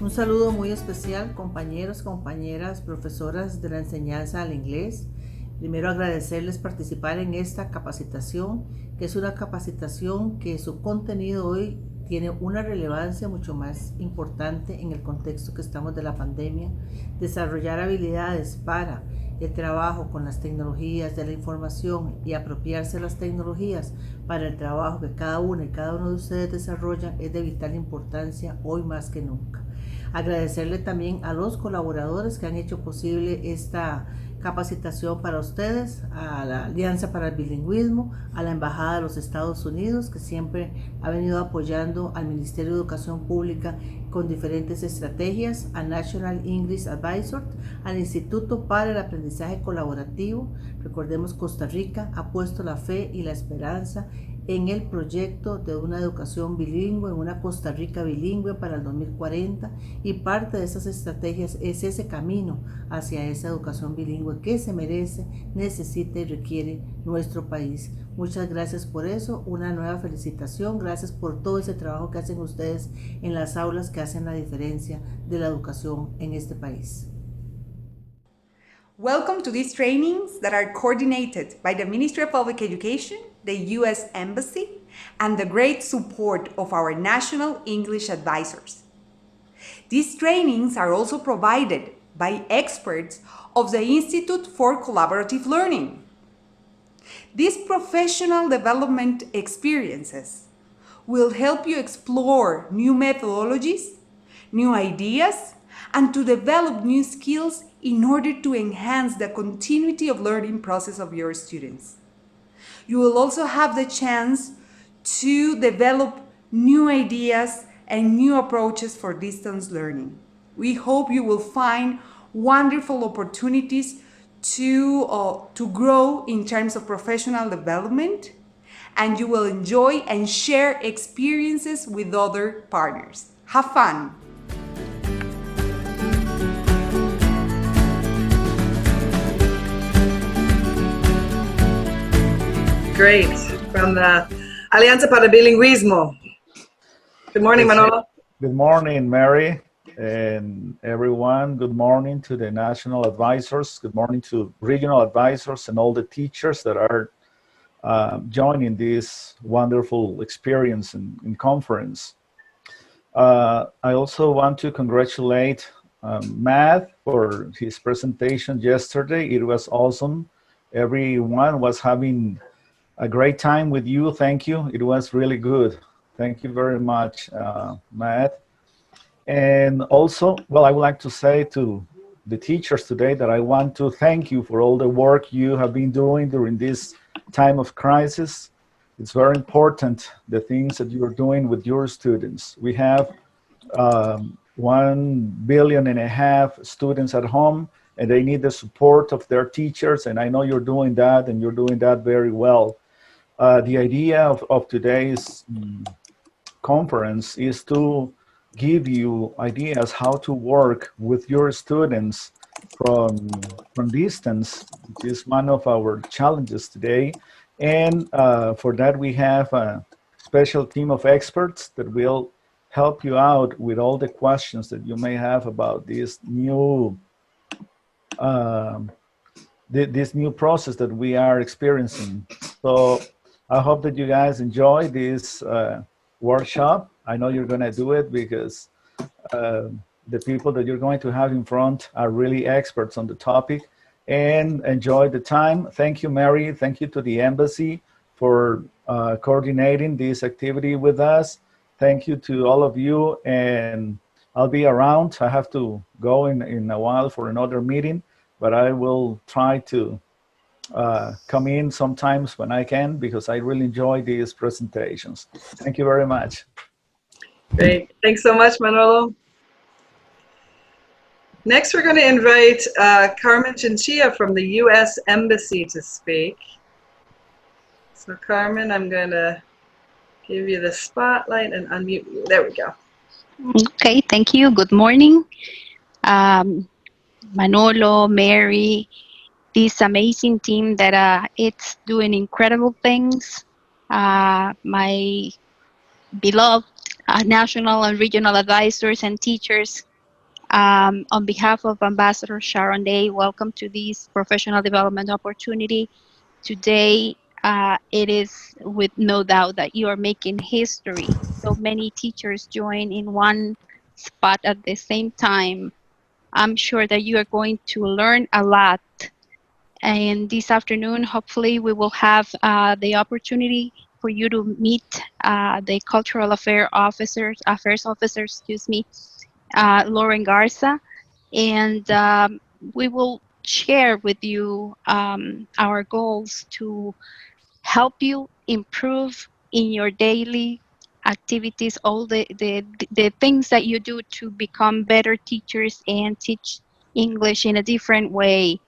Un saludo muy especial, compañeros, compañeras, profesoras de la enseñanza al inglés. Primero agradecerles participar en esta capacitación, que es una capacitación que su contenido hoy tiene una relevancia mucho más importante en el contexto que estamos de la pandemia. Desarrollar habilidades para el trabajo con las tecnologías de la información y apropiarse de las tecnologías para el trabajo que cada uno y cada uno de ustedes desarrollan es de vital importancia hoy más que nunca. Agradecerle también a los colaboradores que han hecho posible esta capacitación para ustedes, a la Alianza para el Bilingüismo, a la Embajada de los Estados Unidos, que siempre ha venido apoyando al Ministerio de Educación Pública con diferentes estrategias, a National English Advisor, al Instituto para el Aprendizaje Colaborativo. Recordemos, Costa Rica ha puesto la fe y la esperanza en el proyecto de una educación bilingüe, en una Costa Rica bilingüe para el 2040, y parte de esas estrategias es ese camino hacia esa educación bilingüe que se merece, necesita y requiere nuestro país. Muchas gracias por eso, una nueva felicitación, gracias por todo ese trabajo que hacen ustedes en las aulas que hacen la diferencia de la educación en este país. Welcome to these trainings that are coordinated by the Ministry of Public Education, the U.S. Embassy, and the great support of our national English advisors. These trainings are also provided by experts of the Institute for Collaborative Learning. These professional development experiences will help you explore new methodologies, new ideas, and to develop new skills in order to enhance the continuity of learning process of your students. You will also have the chance to develop new ideas and new approaches for distance learning. We hope you will find wonderful opportunities to grow in terms of professional development, and you will enjoy and share experiences with other partners. Have fun! Great. From the Alianza para el Bilingüismo. Good morning, Manolo. Good morning, Mary, and everyone. Good morning to the national advisors. Good morning to regional advisors and all the teachers that are joining this wonderful experience and conference. I also want to congratulate Matt for his presentation yesterday. It was awesome. Everyone was having a great time with you. Thank you. It was really good. Thank you very much, Matt. And also, well, I would like to say to the teachers today that I want to thank you for all the work you have been doing during this time of crisis. It's very important, the things that you're doing with your students. We have 1.5 billion students at home, and they need the support of their teachers. And I know you're doing that, and you're doing that very well. The idea of today's conference is to give you ideas how to work with your students from distance, which is one of our challenges today. And for that, we have a special team of experts that will help you out with all the questions that you may have about this new process that we are experiencing. So I hope that you guys enjoy this workshop. I know you're going to do it because the people that you're going to have in front are really experts on the topic, and enjoy the time. Thank you, Mary. Thank you to the embassy for coordinating this activity with us. Thank you to all of you, and I'll be around. I have to go in a while for another meeting, but I will try to come in sometimes when I can, because I really enjoy these presentations. Thank you very much. Great. Thanks so much, Manolo. Next, we're going to invite Carmen Chinchilla from the U.S. Embassy to speak. So, Carmen, I'm going to give you the spotlight and unmute you. There we go. Okay, thank you. Good morning. Manolo, Mary, this amazing team that it's doing incredible things. My beloved national and regional advisors and teachers On behalf of Ambassador Sharon Day, welcome to this professional development opportunity. Today, it is with no doubt that you are making history. So many teachers join in one spot at the same time. I'm sure that you are going to learn a lot. And this afternoon, hopefully, we will have the opportunity for you to meet the Cultural Affairs Officers, excuse me, Lauren Garza, and we will share with you our goals to help you improve in your daily activities, all the things that you do to become better teachers and teach English in a different way.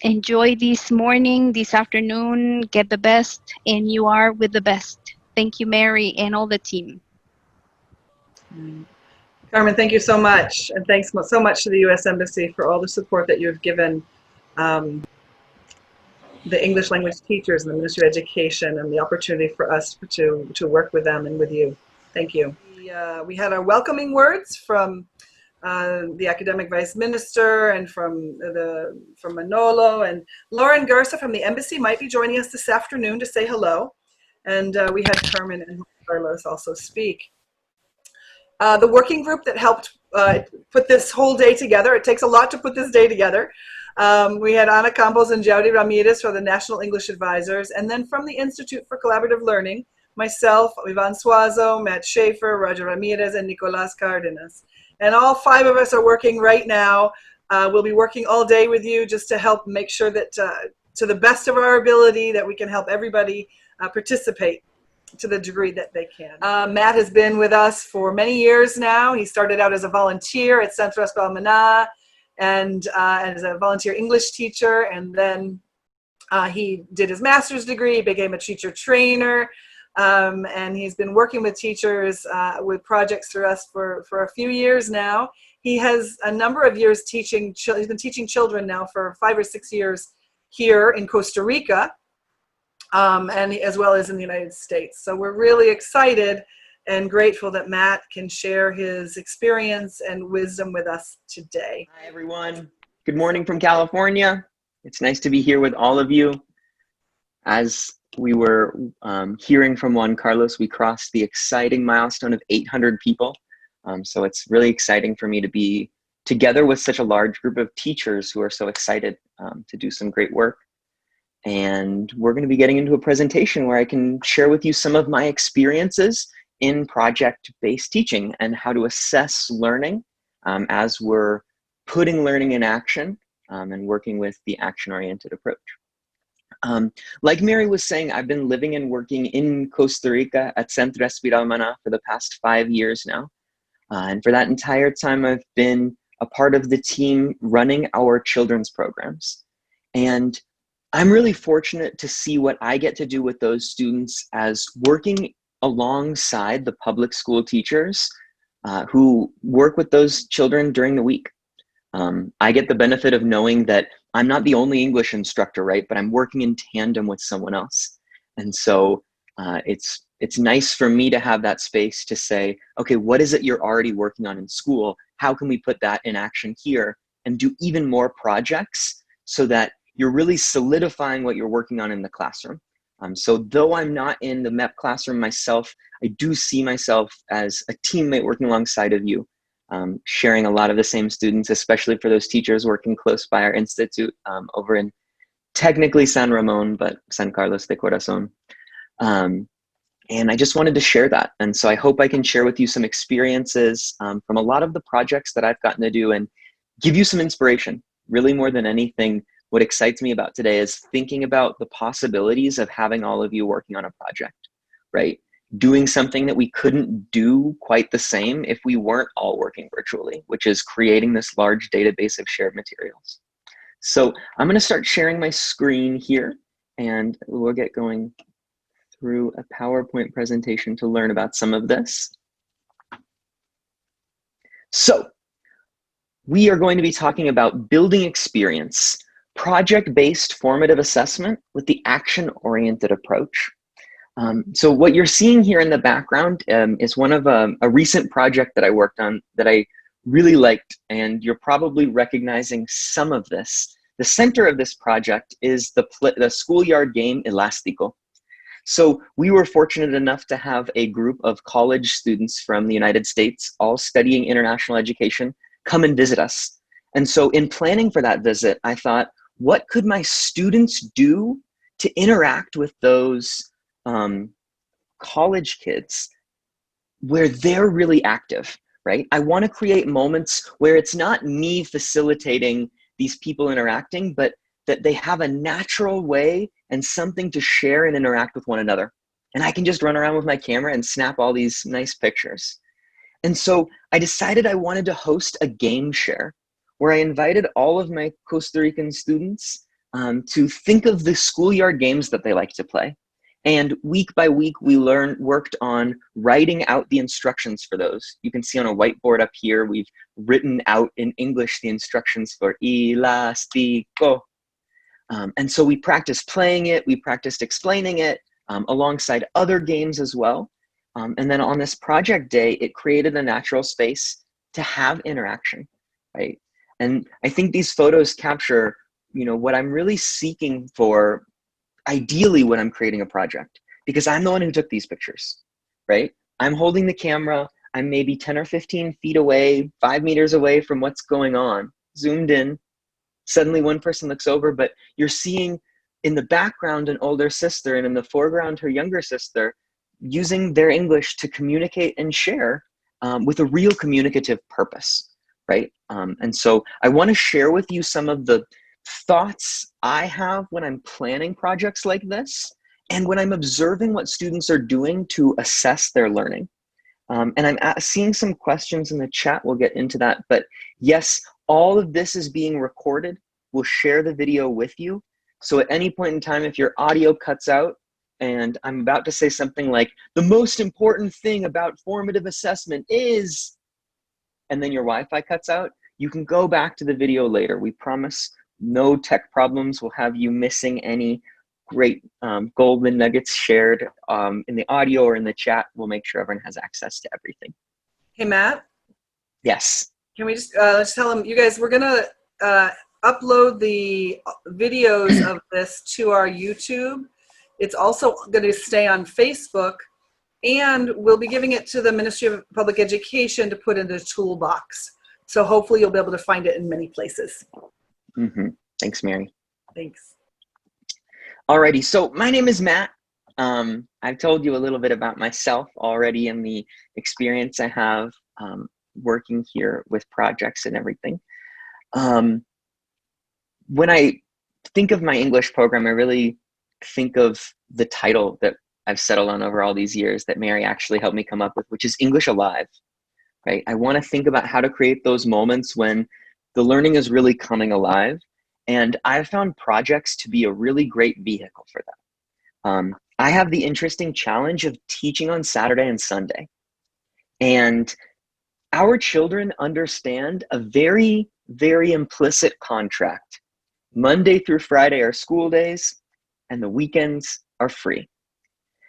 Enjoy this morning, this afternoon, get the best, and you are with the best. Thank you, Mary, and all the team. Carmen, thank you so much. And thanks so much to the U.S. Embassy for all the support that you've given the English language teachers and the Ministry of Education, and the opportunity for us to work with them and with you. Thank you. We had our welcoming words from the academic vice minister and from Manolo, and Lauren Garza from the embassy might be joining us this afternoon to say hello. And we had Carmen and Carlos also speak. The working group that helped put this whole day together, it takes a lot to put this day together. We had Ana Campos and Jaudy Ramirez for the National English Advisors, and then from the Institute for Collaborative Learning, myself, Ivan Suazo, Matt Schaefer, Roger Ramirez, and Nicolas Cardenas. And all 5 of us are working right now. We'll be working all day with you just to help make sure that to the best of our ability that we can help everybody participate to the degree that they can. Matt has been with us for many years now. He started out as a volunteer at Centro Espalmaná and as a volunteer English teacher, and then he did his master's degree, became a teacher trainer, and he's been working with teachers with projects through us for a few years now. He has a number of years teaching, he's been teaching children now for 5 or 6 years here in Costa Rica, and as well as in the United States. So we're really excited and grateful that Matt can share his experience and wisdom with us today. Hi, everyone. Good morning from California. It's nice to be here with all of you. As we were hearing from Juan Carlos, we crossed the exciting milestone of 800 people. So it's really exciting for me to be together with such a large group of teachers who are so excited to do some great work. And we're going to be getting into a presentation where I can share with you some of my experiences in project-based teaching and how to assess learning as we're putting learning in action and working with the action-oriented approach. Like Mary was saying, I've been living and working in Costa Rica at Centro Espalmaná for the past 5 years now. And for that entire time, I've been a part of the team running our children's programs. And I'm really fortunate to see what I get to do with those students as working alongside the public school teachers who work with those children during the week. I get the benefit of knowing that I'm not the only English instructor, right? But I'm working in tandem with someone else. And so it's nice for me to have that space to say, okay, what is it you're already working on in school? How can we put that in action here and do even more projects so that you're really solidifying what you're working on in the classroom? So though I'm not in the MEP classroom myself, I do see myself as a teammate working alongside of you, sharing a lot of the same students, especially for those teachers working close by our institute over in technically San Ramon, but San Carlos de Corazon. And I just wanted to share that. And so I hope I can share with you some experiences from a lot of the projects that I've gotten to do and give you some inspiration. Really, more than anything, what excites me about today is thinking about the possibilities of having all of you working on a project, right? Doing something that we couldn't do quite the same if we weren't all working virtually, which is creating this large database of shared materials. So I'm going to start sharing my screen here, and we'll get going through a PowerPoint presentation to learn about some of this. So we are going to be talking about building experience, project-based formative assessment with the action-oriented approach. So what you're seeing here in the background is one of a recent project that I worked on that I really liked, and you're probably recognizing some of this. The center of this project is the schoolyard game Elastico. So we were fortunate enough to have a group of college students from the United States, all studying international education, come and visit us. And so in planning for that visit, I thought, what could my students do to interact with those college kids where they're really active, right? I want to create moments where it's not me facilitating these people interacting, but that they have a natural way and something to share and interact with one another. And I can just run around with my camera and snap all these nice pictures. And so I decided I wanted to host a game share where I invited all of my Costa Rican students to think of the schoolyard games that they like to play. And week by week, we worked on writing out the instructions for those. You can see on a whiteboard up here, we've written out in English the instructions for elastico. And so we practiced playing it, we practiced explaining it alongside other games as well. And then on this project day, it created a natural space to have interaction, right? And I think these photos capture, what I'm really seeking for, ideally when I'm creating a project, because I'm the one who took these pictures, right? I'm holding the camera, I'm maybe 10 or 15 feet away, 5 meters away from what's going on, zoomed in. Suddenly one person looks over, but you're seeing in the background an older sister and in the foreground her younger sister using their English to communicate and share with a real communicative purpose, right? And so I want to share with you some of the thoughts I have when I'm planning projects like this and when I'm observing what students are doing to assess their learning. And I'm seeing some questions in the chat. We'll get into that. But yes, all of this is being recorded. We'll share the video with you. So at any point in time, if your audio cuts out and I'm about to say something like, the most important thing about formative assessment is, and then your Wi-Fi cuts out, you can go back to the video later. We promise no tech problems. We'll have you missing any great golden nuggets shared in the audio or in the chat. We'll make sure everyone has access to everything. Hey, Matt? Yes. Can we just let's tell them, you guys, we're going to upload the videos of this to our YouTube. It's also going to stay on Facebook, and we'll be giving it to the Ministry of Public Education to put in the toolbox. So hopefully you'll be able to find it in many places. Mm-hmm. Thanks, Mary. Thanks. Alrighty, so my name is Matt. I've told you a little bit about myself already and the experience I have working here with projects and everything. When I think of my English program, I really think of the title that I've settled on over all these years that Mary actually helped me come up with, which is English Alive, right? I want to think about how to create those moments when the learning is really coming alive. And I've found projects to be a really great vehicle for that. I have the interesting challenge of teaching on Saturday and Sunday. And our children understand a very, very implicit contract. Monday through Friday are school days, and the weekends are free.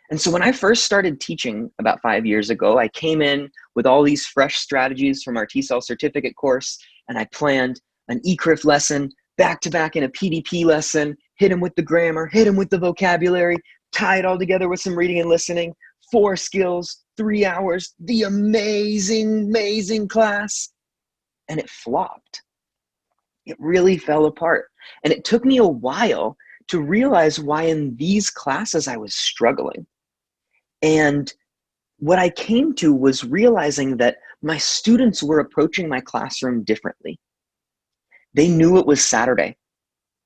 And so when I first started teaching about 5 years ago, I came in with all these fresh strategies from our TESOL certificate course, and I planned an ECRIF lesson back-to-back in a PDP lesson, hit them with the grammar, hit them with the vocabulary, tie it all together with some reading and listening, 4 skills, 3 hours, the amazing, amazing class. And it flopped. It really fell apart. And it took me a while to realize why in these classes I was struggling. And what I came to was realizing that my students were approaching my classroom differently. They knew it was Saturday.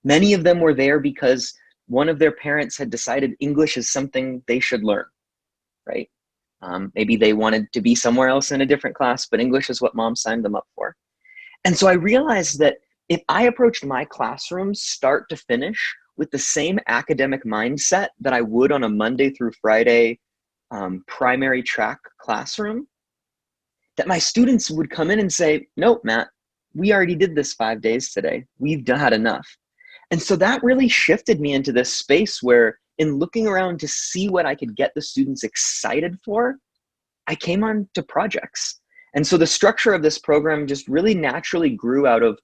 Many of them were there because one of their parents had decided English is something they should learn, right? Maybe they wanted to be somewhere else in a different class, but English is what mom signed them up for. And so I realized that if I approached my classroom start to finish with the same academic mindset that I would on a Monday through Friday primary track classroom, that my students would come in and say, nope, Matt, we already did this 5 days today. We've had enough. And so that really shifted me into this space where in looking around to see what I could get the students excited for, I came on to projects. And so the structure of this program just really naturally grew out of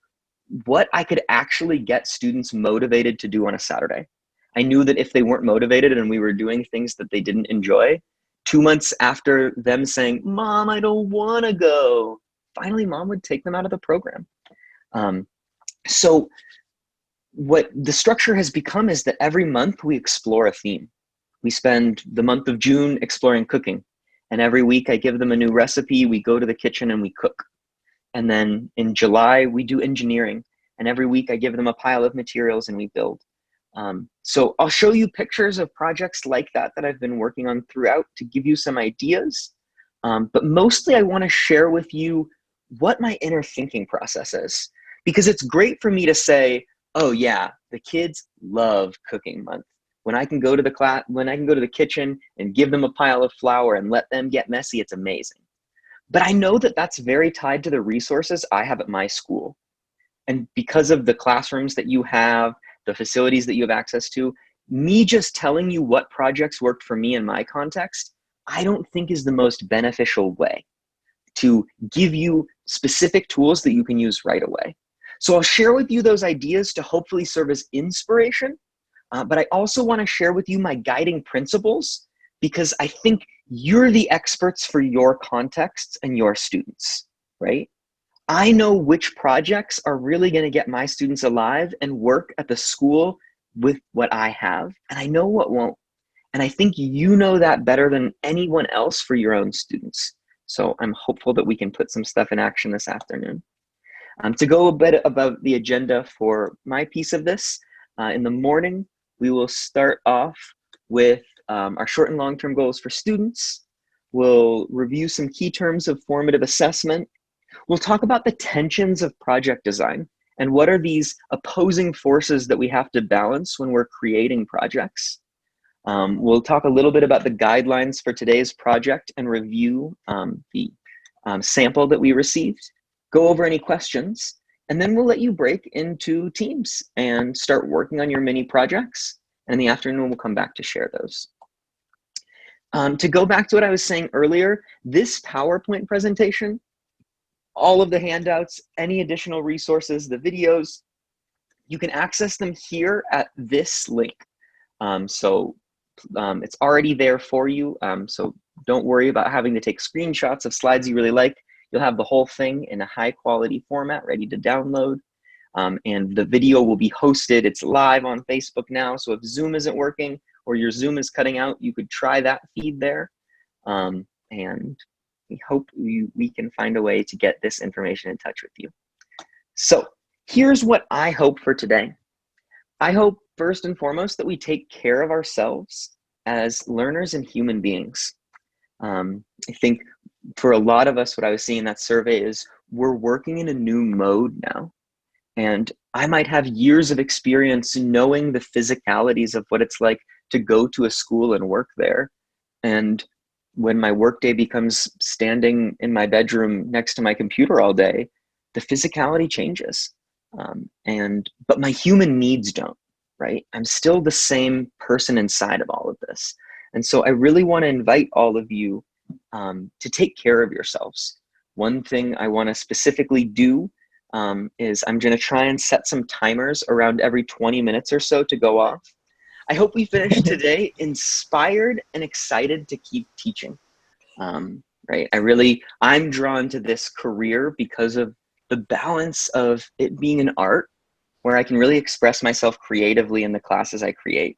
what I could actually get students motivated to do on a Saturday. I knew that if they weren't motivated and we were doing things that they didn't enjoy, 2 months after them saying, "Mom, I don't want to go," finally mom would take them out of the program. So what the structure has become is that every month we explore a theme. We spend the month of June exploring cooking. And every week I give them a new recipe. We go to the kitchen and we cook. And then in July, we do engineering. And every week I give them a pile of materials and we build. So I'll show you pictures of projects like that I've been working on throughout to give you some ideas. But mostly I want to share with you what my inner thinking process is. Because it's great for me to say, oh yeah, the kids love cooking month. When I can go to the kitchen and give them a pile of flour and let them get messy, it's amazing. But I know that that's very tied to the resources I have at my school. And because of the classrooms that you have, the facilities that you have access to, me just telling you what projects worked for me in my context, I don't think is the most beneficial way to give you specific tools that you can use right away. So I'll share with you those ideas to hopefully serve as inspiration, but I also want to share with you my guiding principles because I think you're the experts for your contexts and your students, right? I know which projects are really going to get my students alive and work at the school with what I have, and I know what won't. And I think you know that better than anyone else for your own students. So I'm hopeful that we can put some stuff in action this afternoon. To go a bit about the agenda for my piece of this, in the morning, we will start off with our short and long-term goals for students. We'll review some key terms of formative assessment. We'll talk about the tensions of project design and what are these opposing forces that we have to balance when we're creating projects. We'll talk a little bit about the guidelines for today's project and review the sample that we received, go over any questions, and then we'll let you break into teams and start working on your mini projects. And in the afternoon, we'll come back to share those. To go back to what I was saying earlier, this PowerPoint presentation, all of the handouts, any additional resources, the videos, you can access them here at this link. It's already there for you. So don't worry about having to take screenshots of slides you really like. You'll have the whole thing in a high quality format ready to download. And the video will be hosted. It's live on Facebook now. So if Zoom isn't working or your Zoom is cutting out, you could try that feed there. And we hope we can find a way to get this information in touch with you. So here's what I hope for today. I hope first and foremost that we take care of ourselves as learners and human beings. I think for a lot of us, what I was seeing in that survey is we're working in a new mode now. And I might have years of experience knowing the physicalities of what it's like to go to a school and work there. And when my workday becomes standing in my bedroom next to my computer all day, the physicality changes. But my human needs don't, right? I'm still the same person inside of all of this. And so I really want to invite all of you to take care of yourselves. One thing I want to specifically do is I'm going to try and set some timers around every 20 minutes or so to go off. I hope we finish today inspired and excited to keep teaching. Right? I'm drawn to this career because of the balance of it being an art where I can really express myself creatively in the classes I create.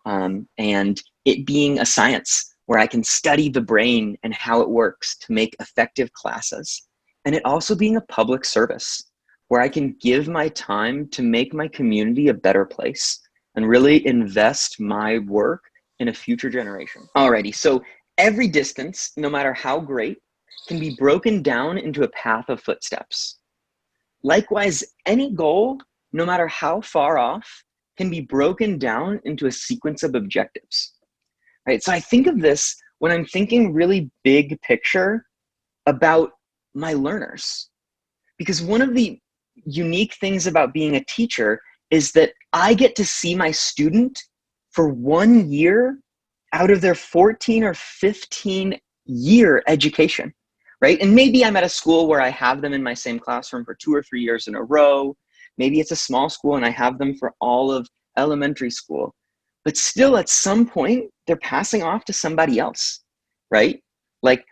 And it being a science where I can study the brain and how it works to make effective classes. And it also being a public service where I can give my time to make my community a better place and really invest my work in a future generation. Alrighty, so every distance, no matter how great, can be broken down into a path of footsteps. Likewise, any goal, no matter how far off, can be broken down into a sequence of objectives. Right? So I think of this when I'm thinking really big picture about my learners. Because one of the unique things about being a teacher is that I get to see my student for 1 year out of their 14 or 15 year education. right? And maybe I'm at a school where I have them in my same classroom for 2 or 3 years in a row. Maybe it's a small school and I have them for all of elementary school. But still, at some point, they're passing off to somebody else, right? Like,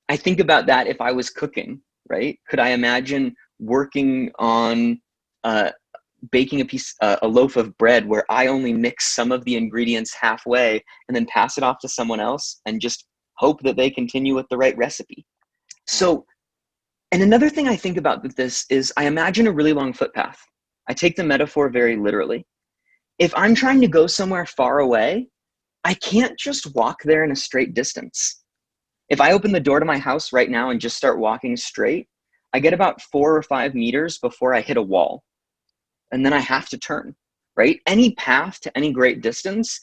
I think about that if I was cooking, right? Could I imagine working on baking a loaf of bread where I only mix some of the ingredients halfway and then pass it off to someone else and just hope that they continue with the right recipe? So, and another thing I think about with this is I imagine a really long footpath. I take the metaphor very literally. If I'm trying to go somewhere far away, I can't just walk there in a straight distance. If I open the door to my house right now and just start walking straight, I get about 4 or 5 meters before I hit a wall. And then I have to turn, right? Any path to any great distance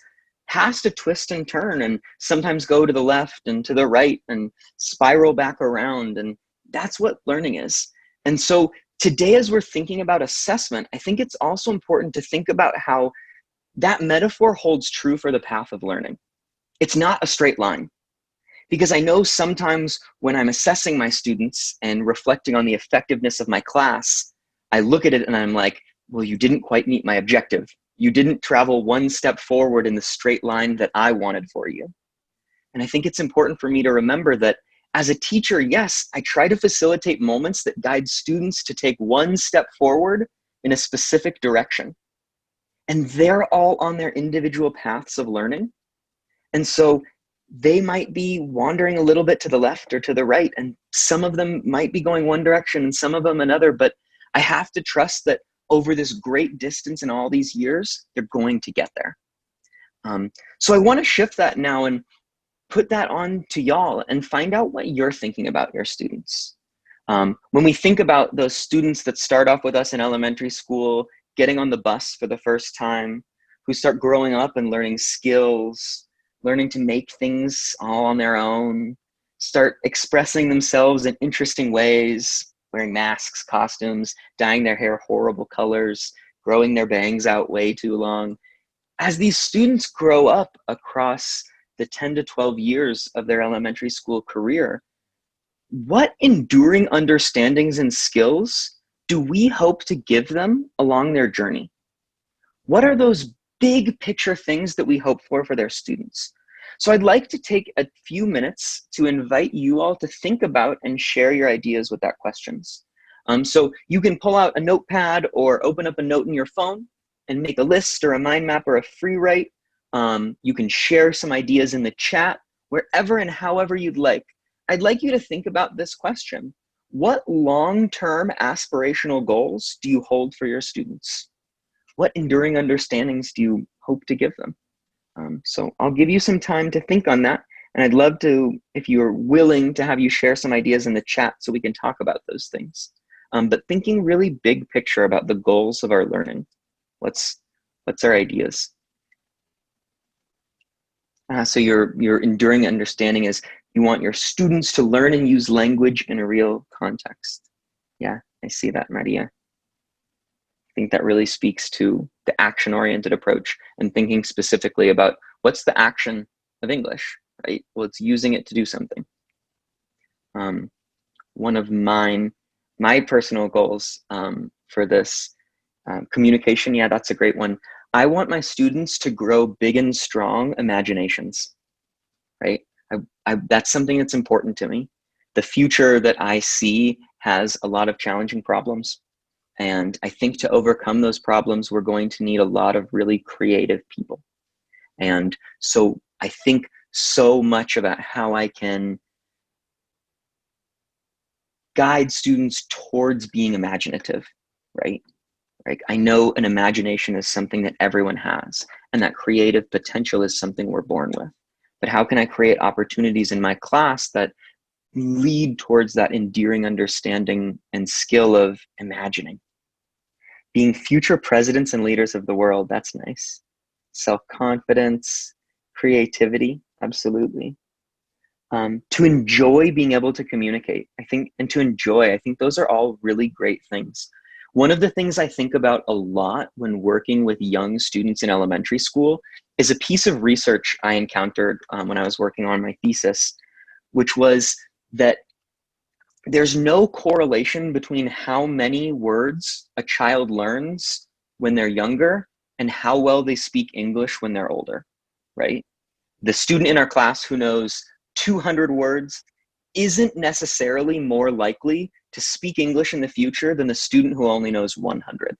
has to twist and turn and sometimes go to the left and to the right and spiral back around. And that's what learning is. And so today, as we're thinking about assessment, I think it's also important to think about how that metaphor holds true for the path of learning. It's not a straight line. Because I know sometimes when I'm assessing my students and reflecting on the effectiveness of my class, I look at it and I'm like, well, you didn't quite meet my objective. You didn't travel one step forward in the straight line that I wanted for you. And I think it's important for me to remember that as a teacher, yes, I try to facilitate moments that guide students to take one step forward in a specific direction. And they're all on their individual paths of learning. And so they might be wandering a little bit to the left or to the right, and some of them might be going one direction and some of them another, but I have to trust that over this great distance and all these years, they're going to get there. So I want to shift that now and put that on to y'all and find out what you're thinking about your students. When we think about those students that start off with us in elementary school, getting on the bus for the first time, who start growing up and learning skills, learning to make things all on their own, start expressing themselves in interesting ways, wearing masks, costumes, dyeing their hair horrible colors, growing their bangs out way too long. As these students grow up across the 10 to 12 years of their elementary school career, what enduring understandings and skills do we hope to give them along their journey? What are those big picture things that we hope for their students? So I'd like to take a few minutes to invite you all to think about and share your ideas with that questions. So you can pull out a notepad or open up a note in your phone and make a list or a mind map or a free write. You can share some ideas in the chat, wherever and however you'd like. I'd like you to think about this question. What long-term aspirational goals do you hold for your students? What enduring understandings do you hope to give them? So I'll give you some time to think on that. And I'd love to, if you're willing, to have you share some ideas in the chat so we can talk about those things. But thinking really big picture about the goals of our learning. What's our ideas? So your enduring understanding is you want your students to learn and use language in a real context. Yeah, I see that, Maria. I think that really speaks to the action-oriented approach and thinking specifically about what's the action of English, right? Well, it's using it to do something. One of my personal goals for this communication, yeah, that's a great one. I want my students to grow big and strong imaginations, right? That's something that's important to me. The future that I see has a lot of challenging problems. And I think to overcome those problems, we're going to need a lot of really creative people. And so I think so much about how I can guide students towards being imaginative, right? Like, I know an imagination is something that everyone has, and that creative potential is something we're born with. But how can I create opportunities in my class that lead towards that endearing understanding and skill of imagining? Being future presidents and leaders of the world, that's nice. Self-confidence, creativity, absolutely. To enjoy being able to communicate, I think, and to enjoy, I think those are all really great things. One of the things I think about a lot when working with young students in elementary school is a piece of research I encountered when I was working on my thesis, which was that there's no correlation between how many words a child learns when they're younger and how well they speak English when they're older, right? The student in our class who knows 200 words isn't necessarily more likely to speak English in the future than the student who only knows 100,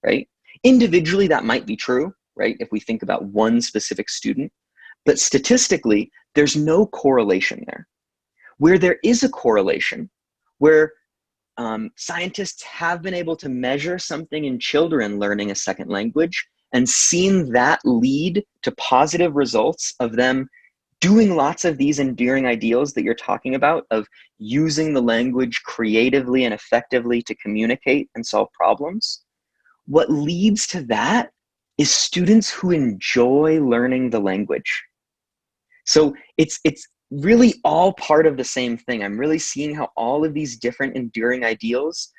right? Individually, that might be true, right? If we think about one specific student, but statistically, there's no correlation there. Where there is a correlation, where scientists have been able to measure something in children learning a second language and seen that lead to positive results of them doing lots of these endearing ideals that you're talking about, of using the language creatively and effectively to communicate and solve problems. What leads to that is students who enjoy learning the language. So it's really all part of the same thing. I'm really seeing how all of these different enduring ideals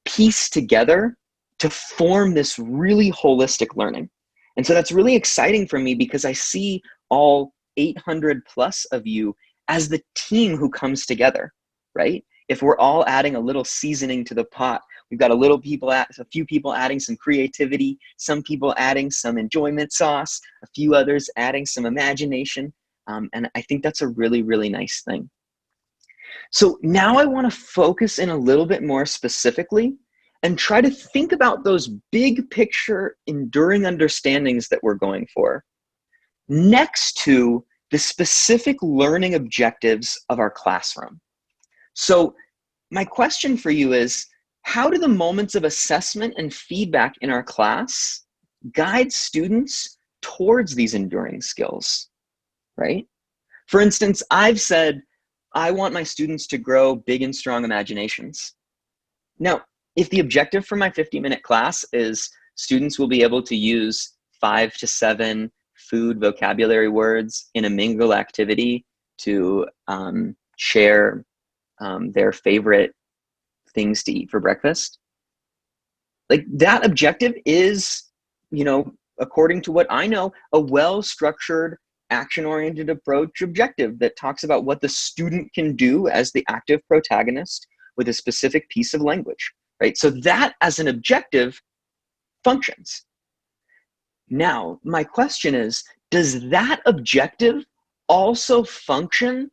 piece together to form this really holistic learning. And so that's really exciting for me because I see all 800 plus of you as the team who comes together, right? If we're all adding a little seasoning to the pot, we've got a few people adding some creativity, some people adding some enjoyment sauce, a few others adding some imagination. And I think that's a really, really nice thing. So now I want to focus in a little bit more specifically and try to think about those big picture enduring understandings that we're going for next to the specific learning objectives of our classroom. So my question for you is, how do the moments of assessment and feedback in our class guide students towards these enduring skills, right? For instance, I've said, I want my students to grow big and strong imaginations. Now, if the objective for my 50-minute class is students will be able to use 5 to 7 food vocabulary words in a mingle activity to share their favorite things to eat for breakfast, like that objective is, according to what I know, a well-structured, action-oriented approach objective that talks about what the student can do as the active protagonist with a specific piece of language, right? So that as an objective functions. Now, my question is, does that objective also function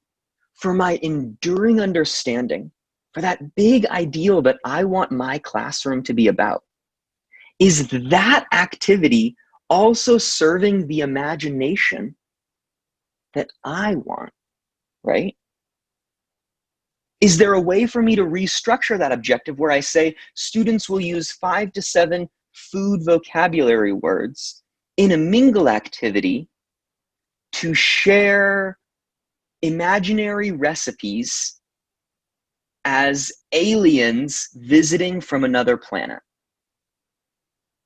for my enduring understanding, for that big ideal that I want my classroom to be about? Is that activity also serving the imagination that I want, right? Is there a way for me to restructure that objective where I say students will use 5 to 7 food vocabulary words in a mingle activity to share imaginary recipes as aliens visiting from another planet,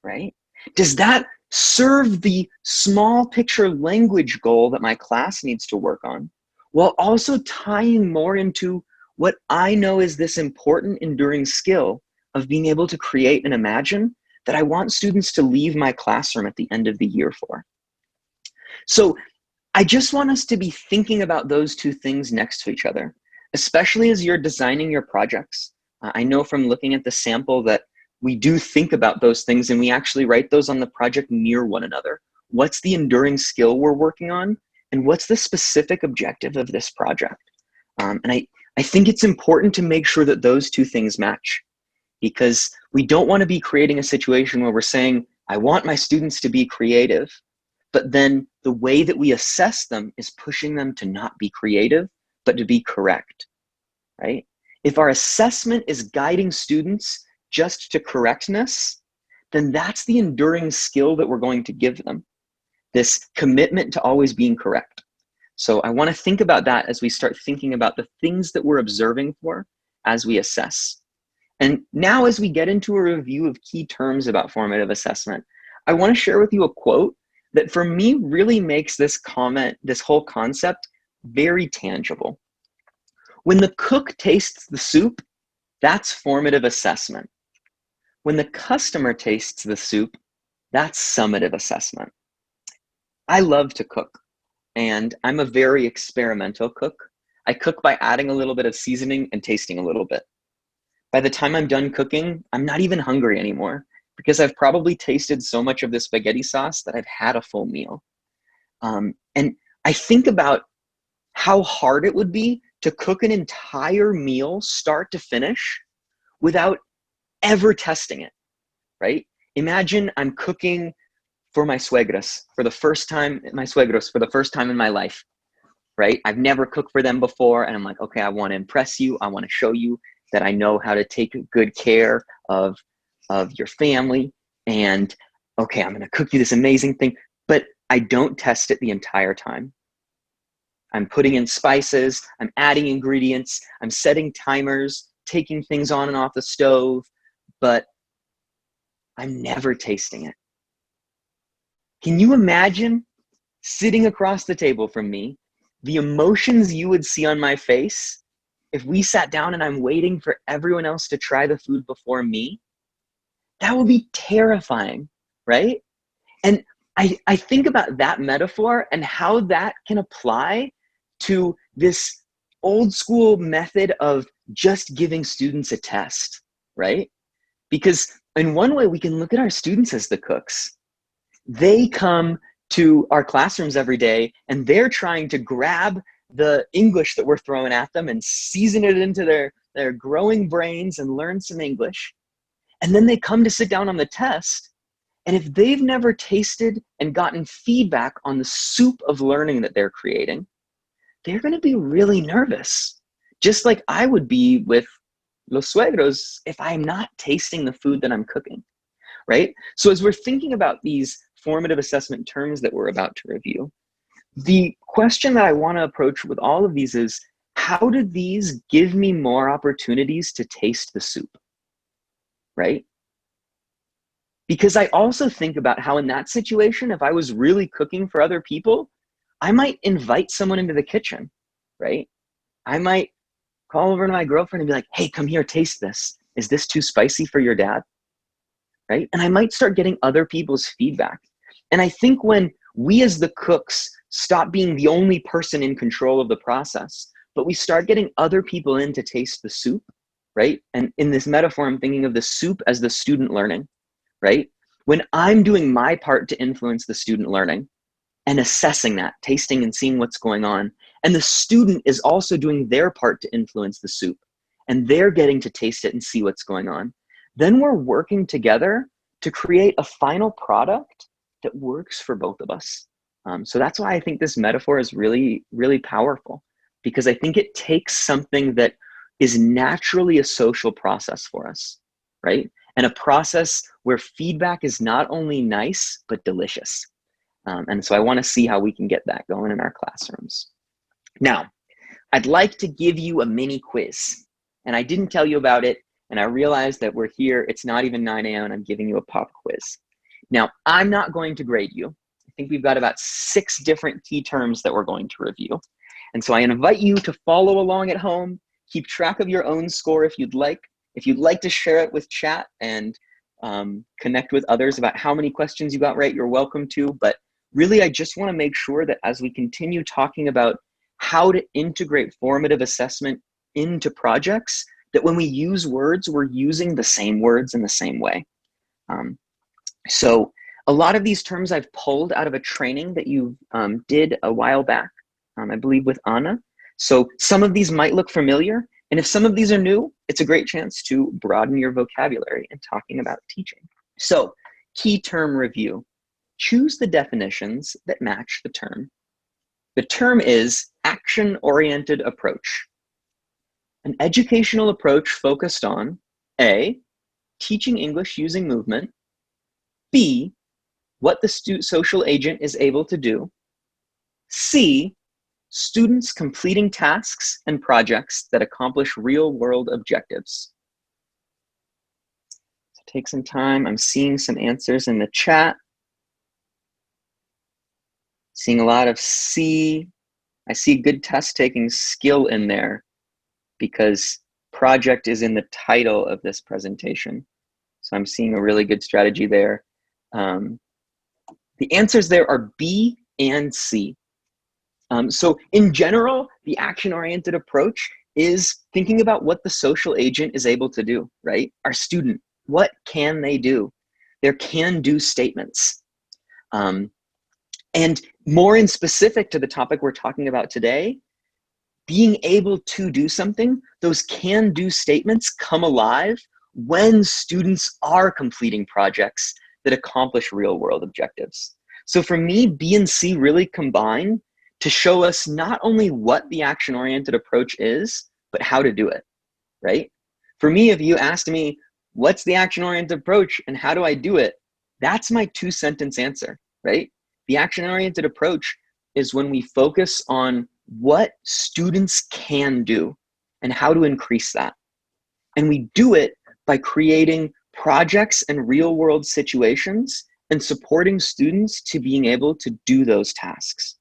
right? Does that serve the small picture language goal that my class needs to work on, while also tying more into what I know is this important enduring skill of being able to create and imagine that I want students to leave my classroom at the end of the year for? So I just want us to be thinking about those two things next to each other, especially as you're designing your projects. I know from looking at the sample that we do think about those things and we actually write those on the project near one another. What's the enduring skill we're working on? And what's the specific objective of this project? And I think it's important to make sure that those two things match, because we don't want to be creating a situation where we're saying, I want my students to be creative, but then the way that we assess them is pushing them to not be creative, but to be correct, right? If our assessment is guiding students just to correctness, then that's the enduring skill that we're going to give them, this commitment to always being correct. So I want to think about that as we start thinking about the things that we're observing for as we assess. And now as we get into a review of key terms about formative assessment, I want to share with you a quote that for me really makes this whole concept very tangible. When the cook tastes the soup, that's formative assessment. When the customer tastes the soup, that's summative assessment. I love to cook, and I'm a very experimental cook. I cook by adding a little bit of seasoning and tasting a little bit. By the time I'm done cooking, I'm not even hungry anymore because I've probably tasted so much of this spaghetti sauce that I've had a full meal. And I think about how hard it would be to cook an entire meal start to finish without ever testing it, right? Imagine I'm cooking for my suegros for the first time in my life, right? I've never cooked for them before, and I'm like, okay, I want to impress you. I want to show you that I know how to take good care of your family, and okay, I'm going to cook you this amazing thing, but I don't test it the entire time. I'm putting in spices, I'm adding ingredients, I'm setting timers, taking things on and off the stove, but I'm never tasting it. Can you imagine sitting across the table from me, the emotions you would see on my face if we sat down and I'm waiting for everyone else to try the food before me? That would be terrifying, right? And I think about that metaphor and how that can apply to this old school method of just giving students a test, right? Because in one way, we can look at our students as the cooks. They come to our classrooms every day and they're trying to grab the English that we're throwing at them and season it into their growing brains and learn some English. And then they come to sit down on the test. And if they've never tasted and gotten feedback on the soup of learning that they're creating, they're going to be really nervous, just like I would be with los suegros if I'm not tasting the food that I'm cooking, right? So as we're thinking about these formative assessment terms that we're about to review, the question that I want to approach with all of these is, how do these give me more opportunities to taste the soup, right? Because I also think about how in that situation, if I was really cooking for other people, I might invite someone into the kitchen, right? I might call over to my girlfriend and be like, hey, come here, taste this. Is this too spicy for your dad? Right? And I might start getting other people's feedback. And I think when we as the cooks stop being the only person in control of the process, but we start getting other people in to taste the soup, right? And in this metaphor, I'm thinking of the soup as the student learning, right? When I'm doing my part to influence the student learning and assessing that, tasting and seeing what's going on, and the student is also doing their part to influence the soup, and they're getting to taste it and see what's going on, then we're working together to create a final product that works for both of us. So that's why I think this metaphor is really, really powerful, because I think it takes something that is naturally a social process for us, right? And a process where feedback is not only nice, but delicious. And so I want to see how we can get that going in our classrooms. Now, I'd like to give you a mini quiz, and I didn't tell you about it, and I realized that we're here, it's not even 9 a.m. and I'm giving you a pop quiz. Now, I'm not going to grade you. I think we've got about 6 different key terms that we're going to review. And so I invite you to follow along at home, keep track of your own score if you'd like. If you'd like to share it with chat and connect with others about how many questions you got right, you're welcome to. But really, I just want to make sure that as we continue talking about how to integrate formative assessment into projects, that when we use words, we're using the same words in the same way. So a lot of these terms I've pulled out of a training that you did a while back, I believe with Anna. So some of these might look familiar, and if some of these are new, it's a great chance to broaden your vocabulary in talking about teaching. So key term review. Choose the definitions that match the term. The term is action-oriented approach. An educational approach focused on A, teaching English using movement, B, what the social agent is able to do, C, students completing tasks and projects that accomplish real-world objectives. So take some time. I'm seeing some answers in the chat. Seeing a lot of C. I see good test-taking skill in there because project is in the title of this presentation. So I'm seeing a really good strategy there. The answers there are B and C. So in general, the action-oriented approach is thinking about what the social agent is able to do, right? Our student, what can they do? Their can-do statements. And more in specific to the topic we're talking about today, being able to do something, those can-do statements come alive when students are completing projects that accomplish real-world objectives. So for me, B and C really combine to show us not only what the action-oriented approach is, but how to do it, right? For me, if you asked me, what's the action-oriented approach and how do I do it? That's my two-sentence answer, right? The action-oriented approach is when we focus on what students can do and how to increase that. And we do it by creating projects and real-world situations and supporting students to being able to do those tasks.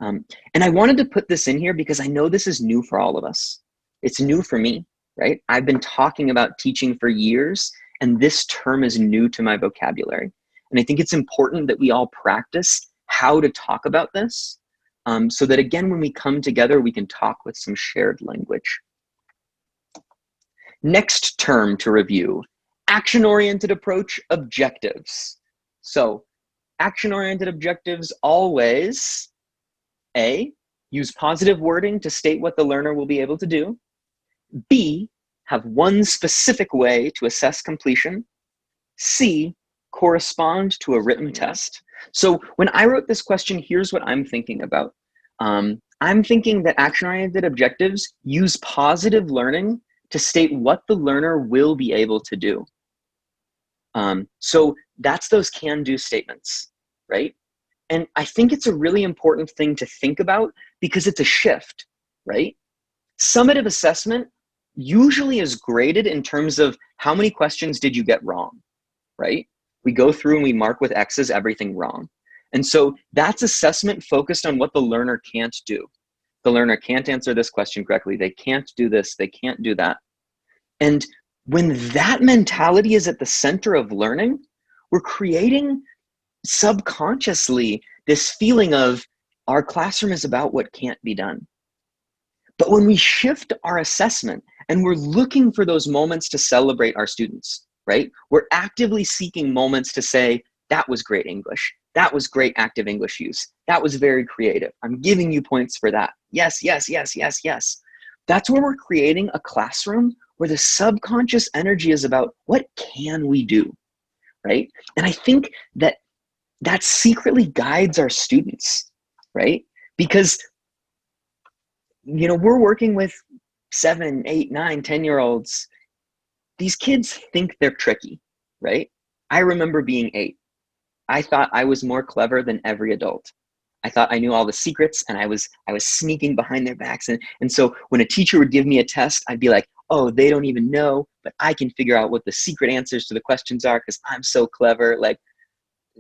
And I wanted to put this in here because I know this is new for all of us. It's new for me, right? I've been talking about teaching for years, and this term is new to my vocabulary. And I think it's important that we all practice how to talk about this so that, again, when we come together, we can talk with some shared language. Next term to review, action-oriented approach objectives. So action-oriented objectives always, A, use positive wording to state what the learner will be able to do. B, have one specific way to assess completion. C, correspond to a written test. So when I wrote this question, here's what I'm thinking about. I'm thinking that action-oriented objectives use positive learning to state what the learner will be able to do. So that's those can-do statements, right? And I think it's a really important thing to think about because it's a shift, right? Summative assessment usually is graded in terms of how many questions did you get wrong, right? We go through and we mark with X's everything wrong. And so that's assessment focused on what the learner can't do. The learner can't answer this question correctly. They can't do this. They can't do that. And when that mentality is at the center of learning, we're creating subconsciously this feeling of our classroom is about what can't be done. But when we shift our assessment and we're looking for those moments to celebrate our students, right? We're actively seeking moments to say, that was great English. That was great active English use. That was very creative. I'm giving you points for that. Yes, yes, yes, yes, yes. That's where we're creating a classroom where the subconscious energy is about what can we do, right? And I think that that secretly guides our students, right? Because, you know, we're working with 7, 8, 9, 10-year-olds. These kids think they're tricky, right? I remember being 8. I thought I was more clever than every adult. I thought I knew all the secrets and I was sneaking behind their backs. And so when a teacher would give me a test, I'd be like, oh, they don't even know, but I can figure out what the secret answers to the questions are because I'm so clever. Like,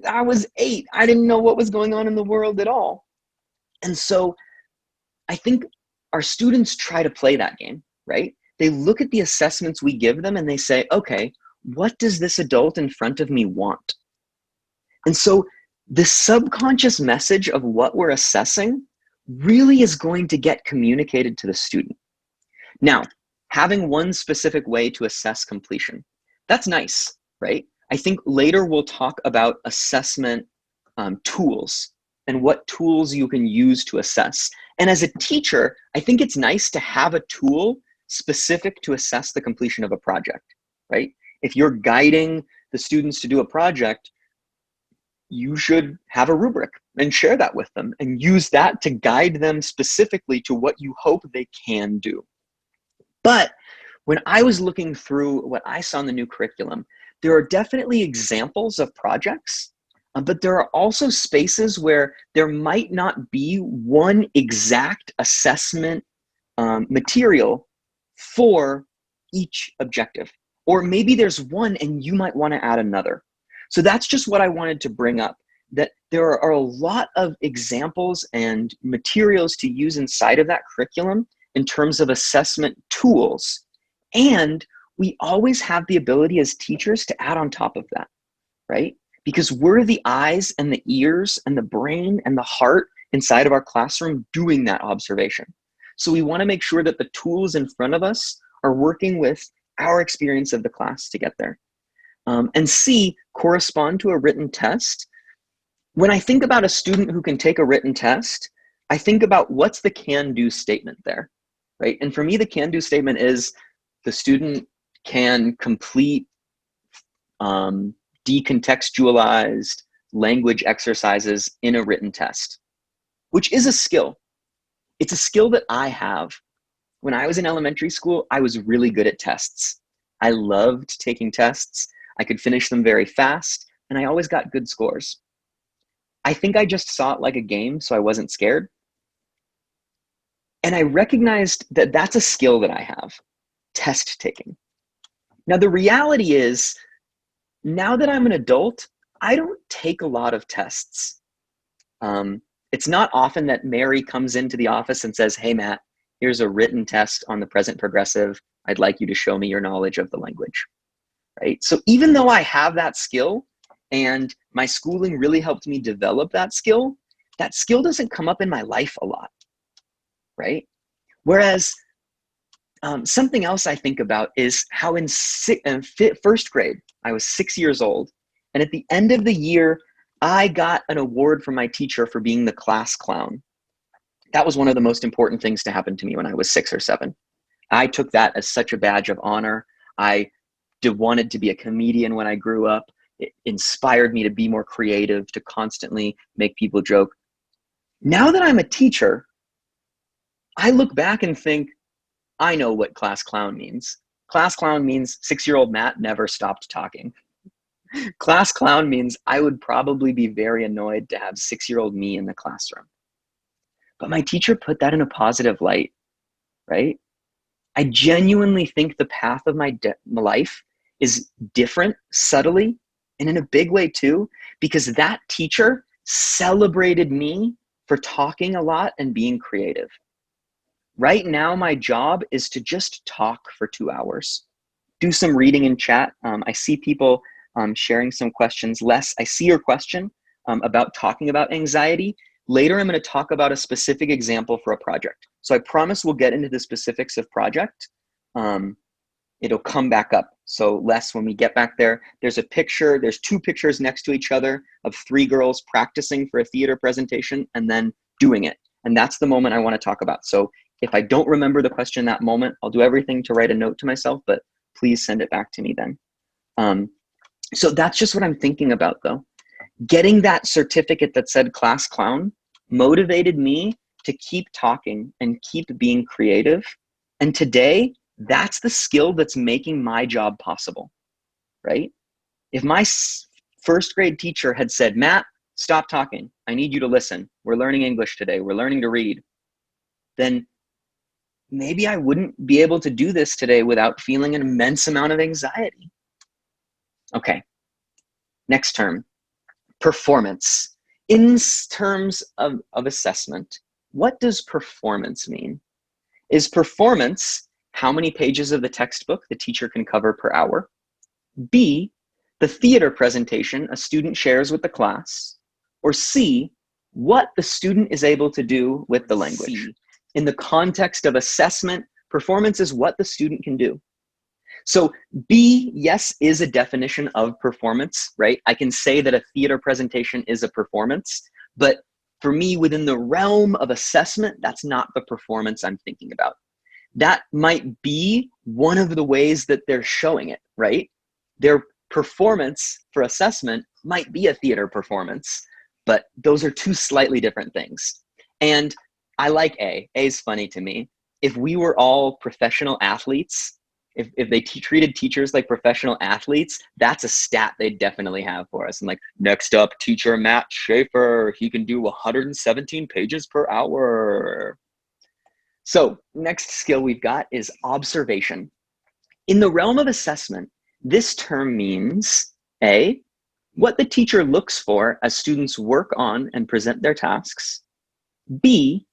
I was 8. I didn't know what was going on in the world at all. And so I think our students try to play that game, right? They look at the assessments we give them and they say, okay, what does this adult in front of me want? And so the subconscious message of what we're assessing really is going to get communicated to the student. Now, having one specific way to assess completion, that's nice, right? I think later we'll talk about assessment tools and what tools you can use to assess. And as a teacher, I think it's nice to have a tool specific to assess the completion of a project, right? If you're guiding the students to do a project, you should have a rubric and share that with them and use that to guide them specifically to what you hope they can do. But when I was looking through what I saw in the new curriculum, there are definitely examples of projects, but there are also spaces where there might not be one exact assessment material for each objective. Or maybe there's one and you might want to add another. So that's just what I wanted to bring up, that there are a lot of examples and materials to use inside of that curriculum in terms of assessment tools. And we always have the ability as teachers to add on top of that, right? Because we're the eyes and the ears and the brain and the heart inside of our classroom doing that observation. So we want to make sure that the tools in front of us are working with our experience of the class to get there. And C, correspond to a written test. When I think about a student who can take a written test, I think about what's the can-do statement there, right? And for me, the can-do statement is the student can complete decontextualized language exercises in a written test, which is a skill. It's a skill that I have. When I was in elementary school, I was really good at tests. I loved taking tests. I could finish them very fast, and I always got good scores. I think I just saw it like a game, so I wasn't scared. And I recognized that that's a skill that I have, test taking. Now, the reality is, now that I'm an adult, I don't take a lot of tests. It's not often that Mary comes into the office and says, hey, Matt, here's a written test on the present progressive. I'd like you to show me your knowledge of the language, right? So even though I have that skill and my schooling really helped me develop that skill doesn't come up in my life a lot, right? Whereas something else I think about is how in first grade, I was 6 years old. And at the end of the year, I got an award from my teacher for being the class clown. That was one of the most important things to happen to me when I was 6 or 7. I took that as such a badge of honor. I wanted to be a comedian when I grew up. It inspired me to be more creative, to constantly make people joke. Now that I'm a teacher, I look back and think, I know what class clown means. Class clown means 6-year-old Matt never stopped talking. Class clown means I would probably be very annoyed to have 6-year-old me in the classroom. But my teacher put that in a positive light, right? I genuinely think the path of my life is different subtly and in a big way too, because that teacher celebrated me for talking a lot and being creative. Right now, my job is to just talk for 2 hours, do some reading in chat. I see people sharing some questions. Les, I see your question about talking about anxiety. Later, I'm going to talk about a specific example for a project. So I promise we'll get into the specifics of project. It'll come back up. So Les, when we get back there, there's a picture, there's 2 pictures next to each other of 3 girls practicing for a theater presentation and then doing it. And that's the moment I want to talk about. So if I don't remember the question in that moment, I'll do everything to write a note to myself, but please send it back to me then. So that's just what I'm thinking about though. Getting that certificate that said class clown motivated me to keep talking and keep being creative. And today, that's the skill that's making my job possible, right? If my first grade teacher had said, Matt, stop talking. I need you to listen. We're learning English today. We're learning to read. Then maybe I wouldn't be able to do this today without feeling an immense amount of anxiety. Okay, next term, performance. In terms of assessment, what does performance mean? Is performance how many pages of the textbook the teacher can cover per hour? B, the theater presentation a student shares with the class? Or C, what the student is able to do with the language? C, in the context of assessment, performance is what the student can do. So B, yes, is a definition of performance, right? I can say that a theater presentation is a performance, but for me, within the realm of assessment, that's not the performance I'm thinking about. That might be one of the ways that they're showing it, right? Their performance for assessment might be a theater performance, but those are 2 slightly different things. And I like A. A is funny to me. If we were all professional athletes, if they treated teachers like professional athletes, that's a stat they definitely have for us. And like, next up, teacher Matt Schaefer, he can do 117 pages per hour. So next skill we've got is observation. In the realm of assessment, this term means A, what the teacher looks for as students work on and present their tasks. B,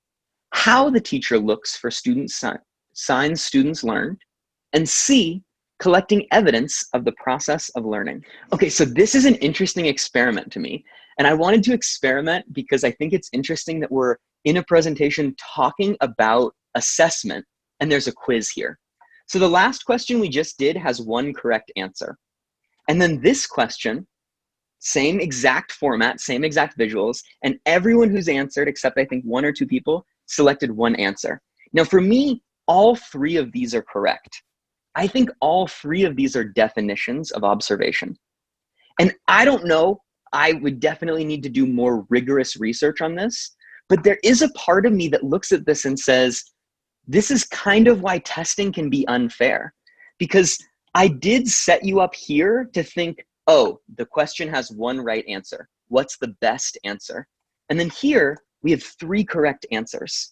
how the teacher looks for signs students learned. And C, collecting evidence of the process of learning. Okay, so this is an interesting experiment to me. And I wanted to experiment because I think it's interesting that we're in a presentation talking about assessment, and there's a quiz here. So the last question we just did has one correct answer. And then this question, same exact format, same exact visuals, and everyone who's answered, except I think one or two people, selected one answer. Now for me, all three of these are correct. I think all three of these are definitions of observation. And I don't know, I would definitely need to do more rigorous research on this, but there is a part of me that looks at this and says, this is kind of why testing can be unfair, because I did set you up here to think, oh, the question has one right answer. What's the best answer? And then here we have three correct answers.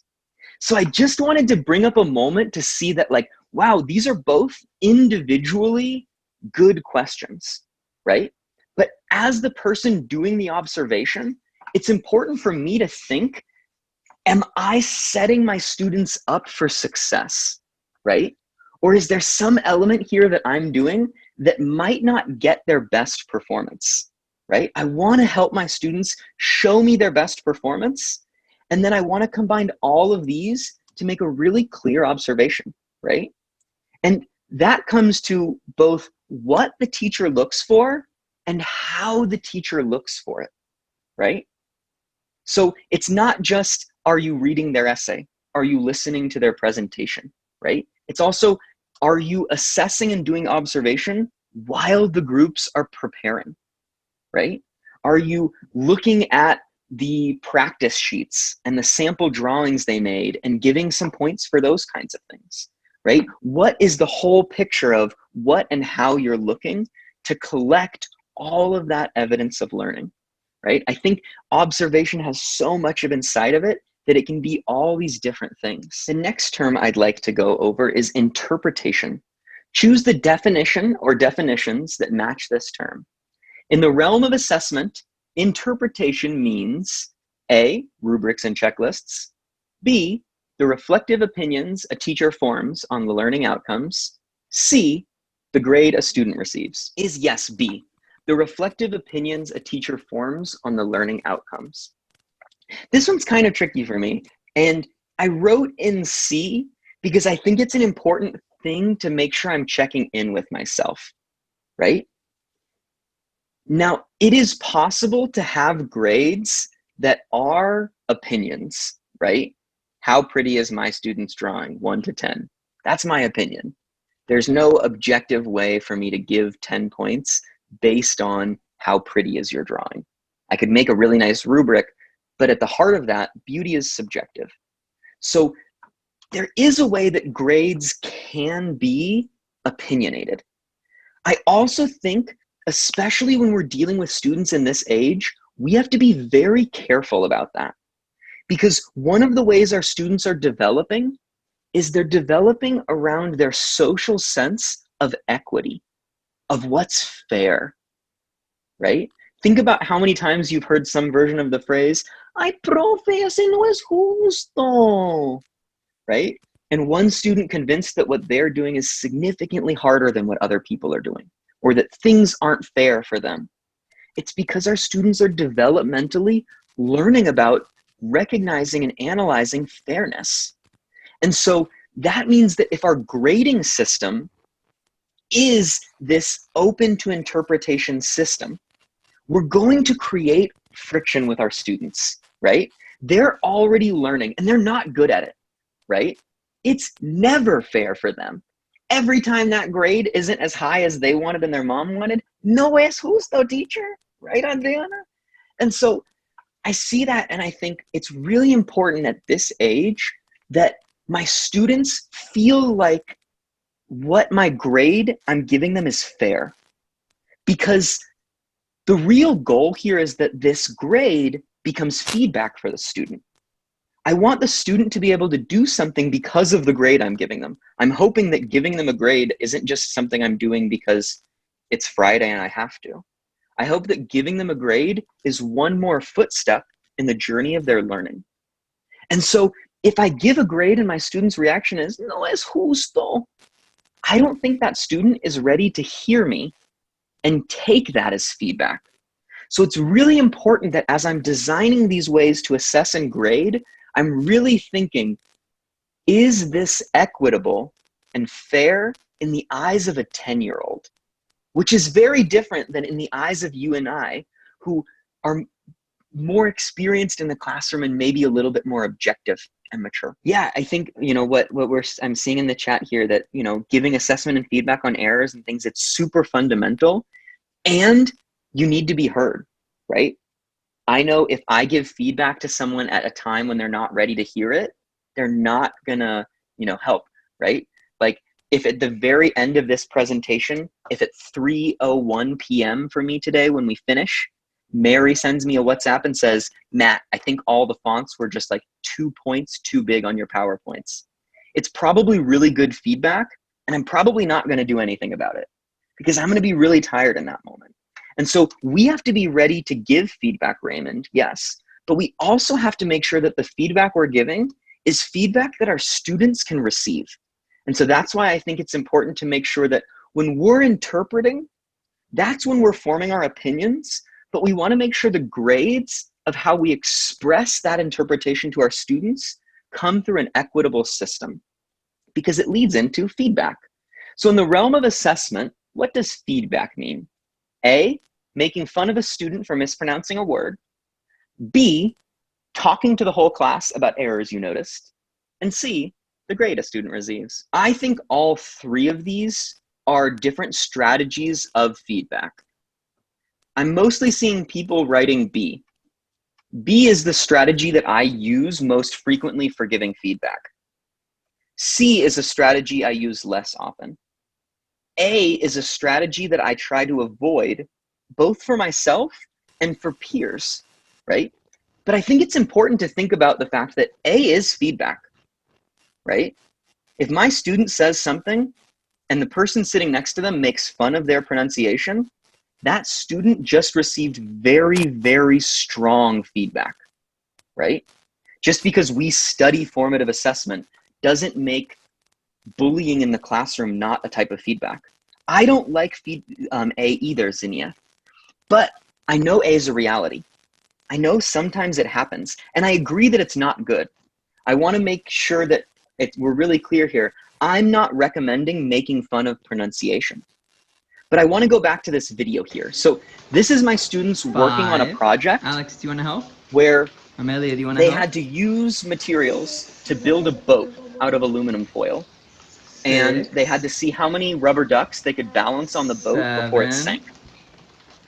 So I just wanted to bring up a moment to see that, like, wow, these are both individually good questions, right? But as the person doing the observation, it's important for me to think, am I setting my students up for success, right? Or is there some element here that I'm doing that might not get their best performance, right? I want to help my students show me their best performance, and then I want to combine all of these to make a really clear observation, right? And that comes to both what the teacher looks for and how the teacher looks for it, right? So it's not just, are you reading their essay? Are you listening to their presentation, right? It's also, are you assessing and doing observation while the groups are preparing, right? Are you looking at the practice sheets and the sample drawings they made and giving some points for those kinds of things, right? What is the whole picture of what and how you're looking to collect all of that evidence of learning, right? I think observation has so much of inside of it that it can be all these different things. The next term I'd like to go over is interpretation. Choose the definition or definitions that match this term. In the realm of assessment, interpretation means A, rubrics and checklists, B, the reflective opinions a teacher forms on the learning outcomes, C, the grade a student receives. Is yes, B, the reflective opinions a teacher forms on the learning outcomes. This one's kind of tricky for me, and I wrote in C because I think it's an important thing to make sure I'm checking in with myself, right? Now, it is possible to have grades that are opinions, right? How pretty is my student's drawing? 1 to 10. That's my opinion. There's no objective way for me to give 10 points based on how pretty is your drawing. I could make a really nice rubric, but at the heart of that, beauty is subjective. So there is a way that grades can be opinionated. I also think, especially when we're dealing with students in this age, we have to be very careful about that. Because one of the ways our students are developing is they're developing around their social sense of equity, of what's fair, right? Think about how many times you've heard some version of the phrase, ay, profe, ese no es justo, right? And one student convinced that what they're doing is significantly harder than what other people are doing, or that things aren't fair for them. It's because our students are developmentally learning about recognizing and analyzing fairness. And so that means that if our grading system is this open to interpretation system, we're going to create friction with our students, right? They're already learning and they're not good at it, right? It's never fair for them. Every time that grade isn't as high as they wanted and their mom wanted, no es justo, teacher, right, Adriana? And so I see that and I think it's really important at this age that my students feel like what my grade I'm giving them is fair. Because the real goal here is that this grade becomes feedback for the student. I want the student to be able to do something because of the grade I'm giving them. I'm hoping that giving them a grade isn't just something I'm doing because it's Friday and I have to. I hope that giving them a grade is one more footstep in the journey of their learning. And so if I give a grade and my student's reaction is, no es justo, I don't think that student is ready to hear me and take that as feedback. So it's really important that as I'm designing these ways to assess and grade, I'm really thinking, is this equitable and fair in the eyes of a 10-year-old? Which is very different than in the eyes of you and I, who are more experienced in the classroom and maybe a little bit more objective and mature. Yeah, I think, you know, I'm seeing in the chat here that, you know, giving assessment and feedback on errors and things, it's super fundamental, and you need to be heard, right? I know if I give feedback to someone at a time when they're not ready to hear it, they're not gonna, you know, help, right? Like, if at the very end of this presentation, if at 3:01 p.m. for me today when we finish, Mary sends me a WhatsApp and says, Matt, I think all the fonts were just like 2 points too big on your PowerPoints. It's probably really good feedback, and I'm probably not gonna do anything about it because I'm gonna be really tired in that moment. And so we have to be ready to give feedback, Raymond, yes, but we also have to make sure that the feedback we're giving is feedback that our students can receive. And so that's why I think it's important to make sure that when we're interpreting, that's when we're forming our opinions, but we want to make sure the grades of how we express that interpretation to our students come through an equitable system, because it leads into feedback. So in the realm of assessment, what does feedback mean? A, making fun of a student for mispronouncing a word. B, talking to the whole class about errors you noticed. And C, the grade a student receives. I think all three of these are different strategies of feedback. I'm mostly seeing people writing B. B is the strategy that I use most frequently for giving feedback. C is a strategy I use less often. A is a strategy that I try to avoid both for myself and for peers, right? But I think it's important to think about the fact that A is feedback, right? If my student says something and the person sitting next to them makes fun of their pronunciation, that student just received very, very strong feedback, right? Just because we study formative assessment doesn't make bullying in the classroom not a type of feedback. I don't like A either, Zinnia, but I know A is a reality. I know sometimes it happens, and I agree that it's not good. I want to make sure that we're really clear here. I'm not recommending making fun of pronunciation, but I want to go back to this video here. So this is my students working on a project. Alex, do you want to help? Where Amelia, do you want to they help? had to use materials to build a boat out of aluminum foil. And they had to see how many rubber ducks they could balance on the boat before it sank.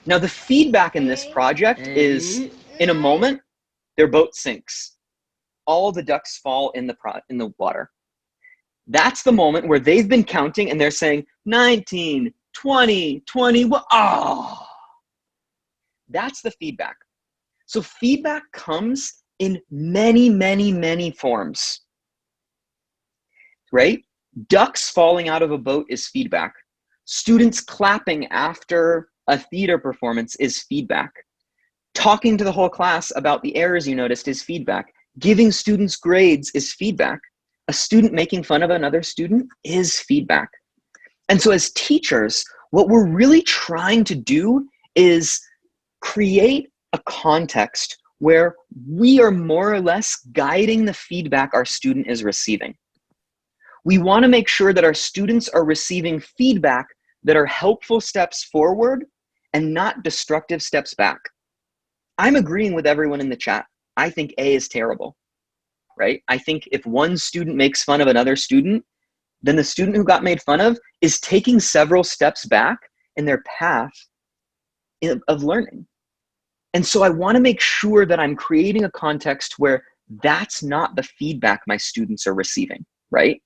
Now, the feedback in this project is, in a moment, their boat sinks. All the ducks fall in the water. That's the moment where they've been counting and they're saying 19, 20, 21. Oh, that's the feedback. So feedback comes in many, many, many forms, right? Ducks falling out of a boat is feedback. Students clapping after a theater performance is feedback. Talking to the whole class about the errors you noticed is feedback. Giving students grades is feedback. A student making fun of another student is feedback. And so as teachers, what we're really trying to do is create a context where we are more or less guiding the feedback our student is receiving. We want to make sure that our students are receiving feedback that are helpful steps forward and not destructive steps back. I'm agreeing with everyone in the chat. I think A is terrible, right? I think if one student makes fun of another student, then the student who got made fun of is taking several steps back in their path of learning. And so I want to make sure that I'm creating a context where that's not the feedback my students are receiving, right?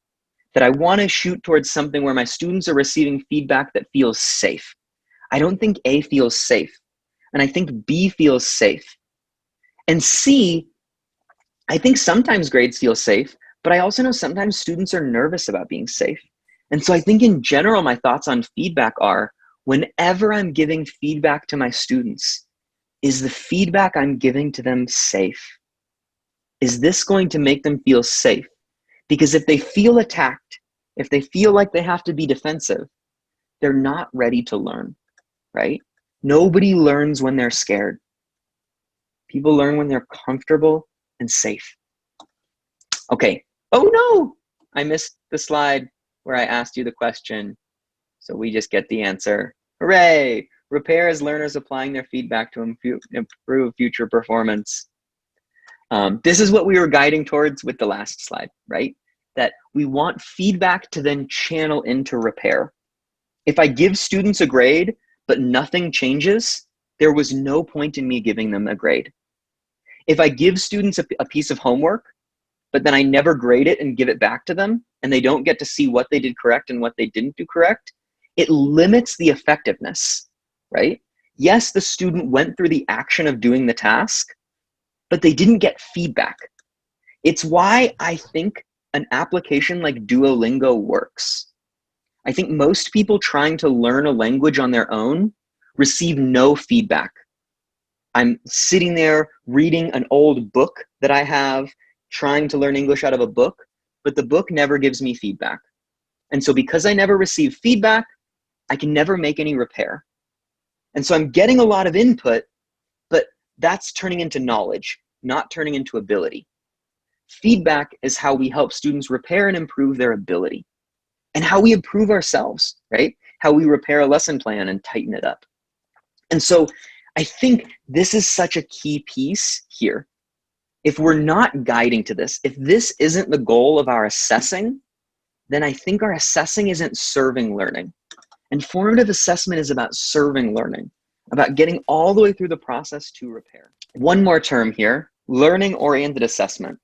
That I want to shoot towards something where my students are receiving feedback that feels safe. I don't think A feels safe, and I think B feels safe. And C, I think sometimes grades feel safe, but I also know sometimes students are nervous about being safe. And so I think in general, my thoughts on feedback are, whenever I'm giving feedback to my students, is the feedback I'm giving to them safe? Is this going to make them feel safe? Because if they feel attacked, if they feel like they have to be defensive, they're not ready to learn, right? Nobody learns when they're scared. People learn when they're comfortable and safe. Okay. Oh no, I missed the slide where I asked you the question. So we just get the answer. Hooray! Repair is learners applying their feedback to improve future performance. This is what we were guiding towards with the last slide, right? That we want feedback to then channel into repair. If I give students a grade, but nothing changes, there was no point in me giving them a grade. If I give students a piece of homework, but then I never grade it and give it back to them, and they don't get to see what they did correct and what they didn't do correct, it limits the effectiveness, right? Yes, the student went through the action of doing the task, but they didn't get feedback. It's why I think an application like Duolingo works. I think most people trying to learn a language on their own receive no feedback. I'm sitting there reading an old book that I have, trying to learn English out of a book, but the book never gives me feedback. And so because I never receive feedback, I can never make any repair. And so I'm getting a lot of input, but that's turning into knowledge, not turning into ability. Feedback is how we help students repair and improve their ability, and how we improve ourselves, right? How we repair a lesson plan and tighten it up. And so I think this is such a key piece here. If we're not guiding to this, if this isn't the goal of our assessing, then I think our assessing isn't serving learning. And formative assessment is about serving learning, about getting all the way through the process to repair. One more term here, learning-oriented assessment.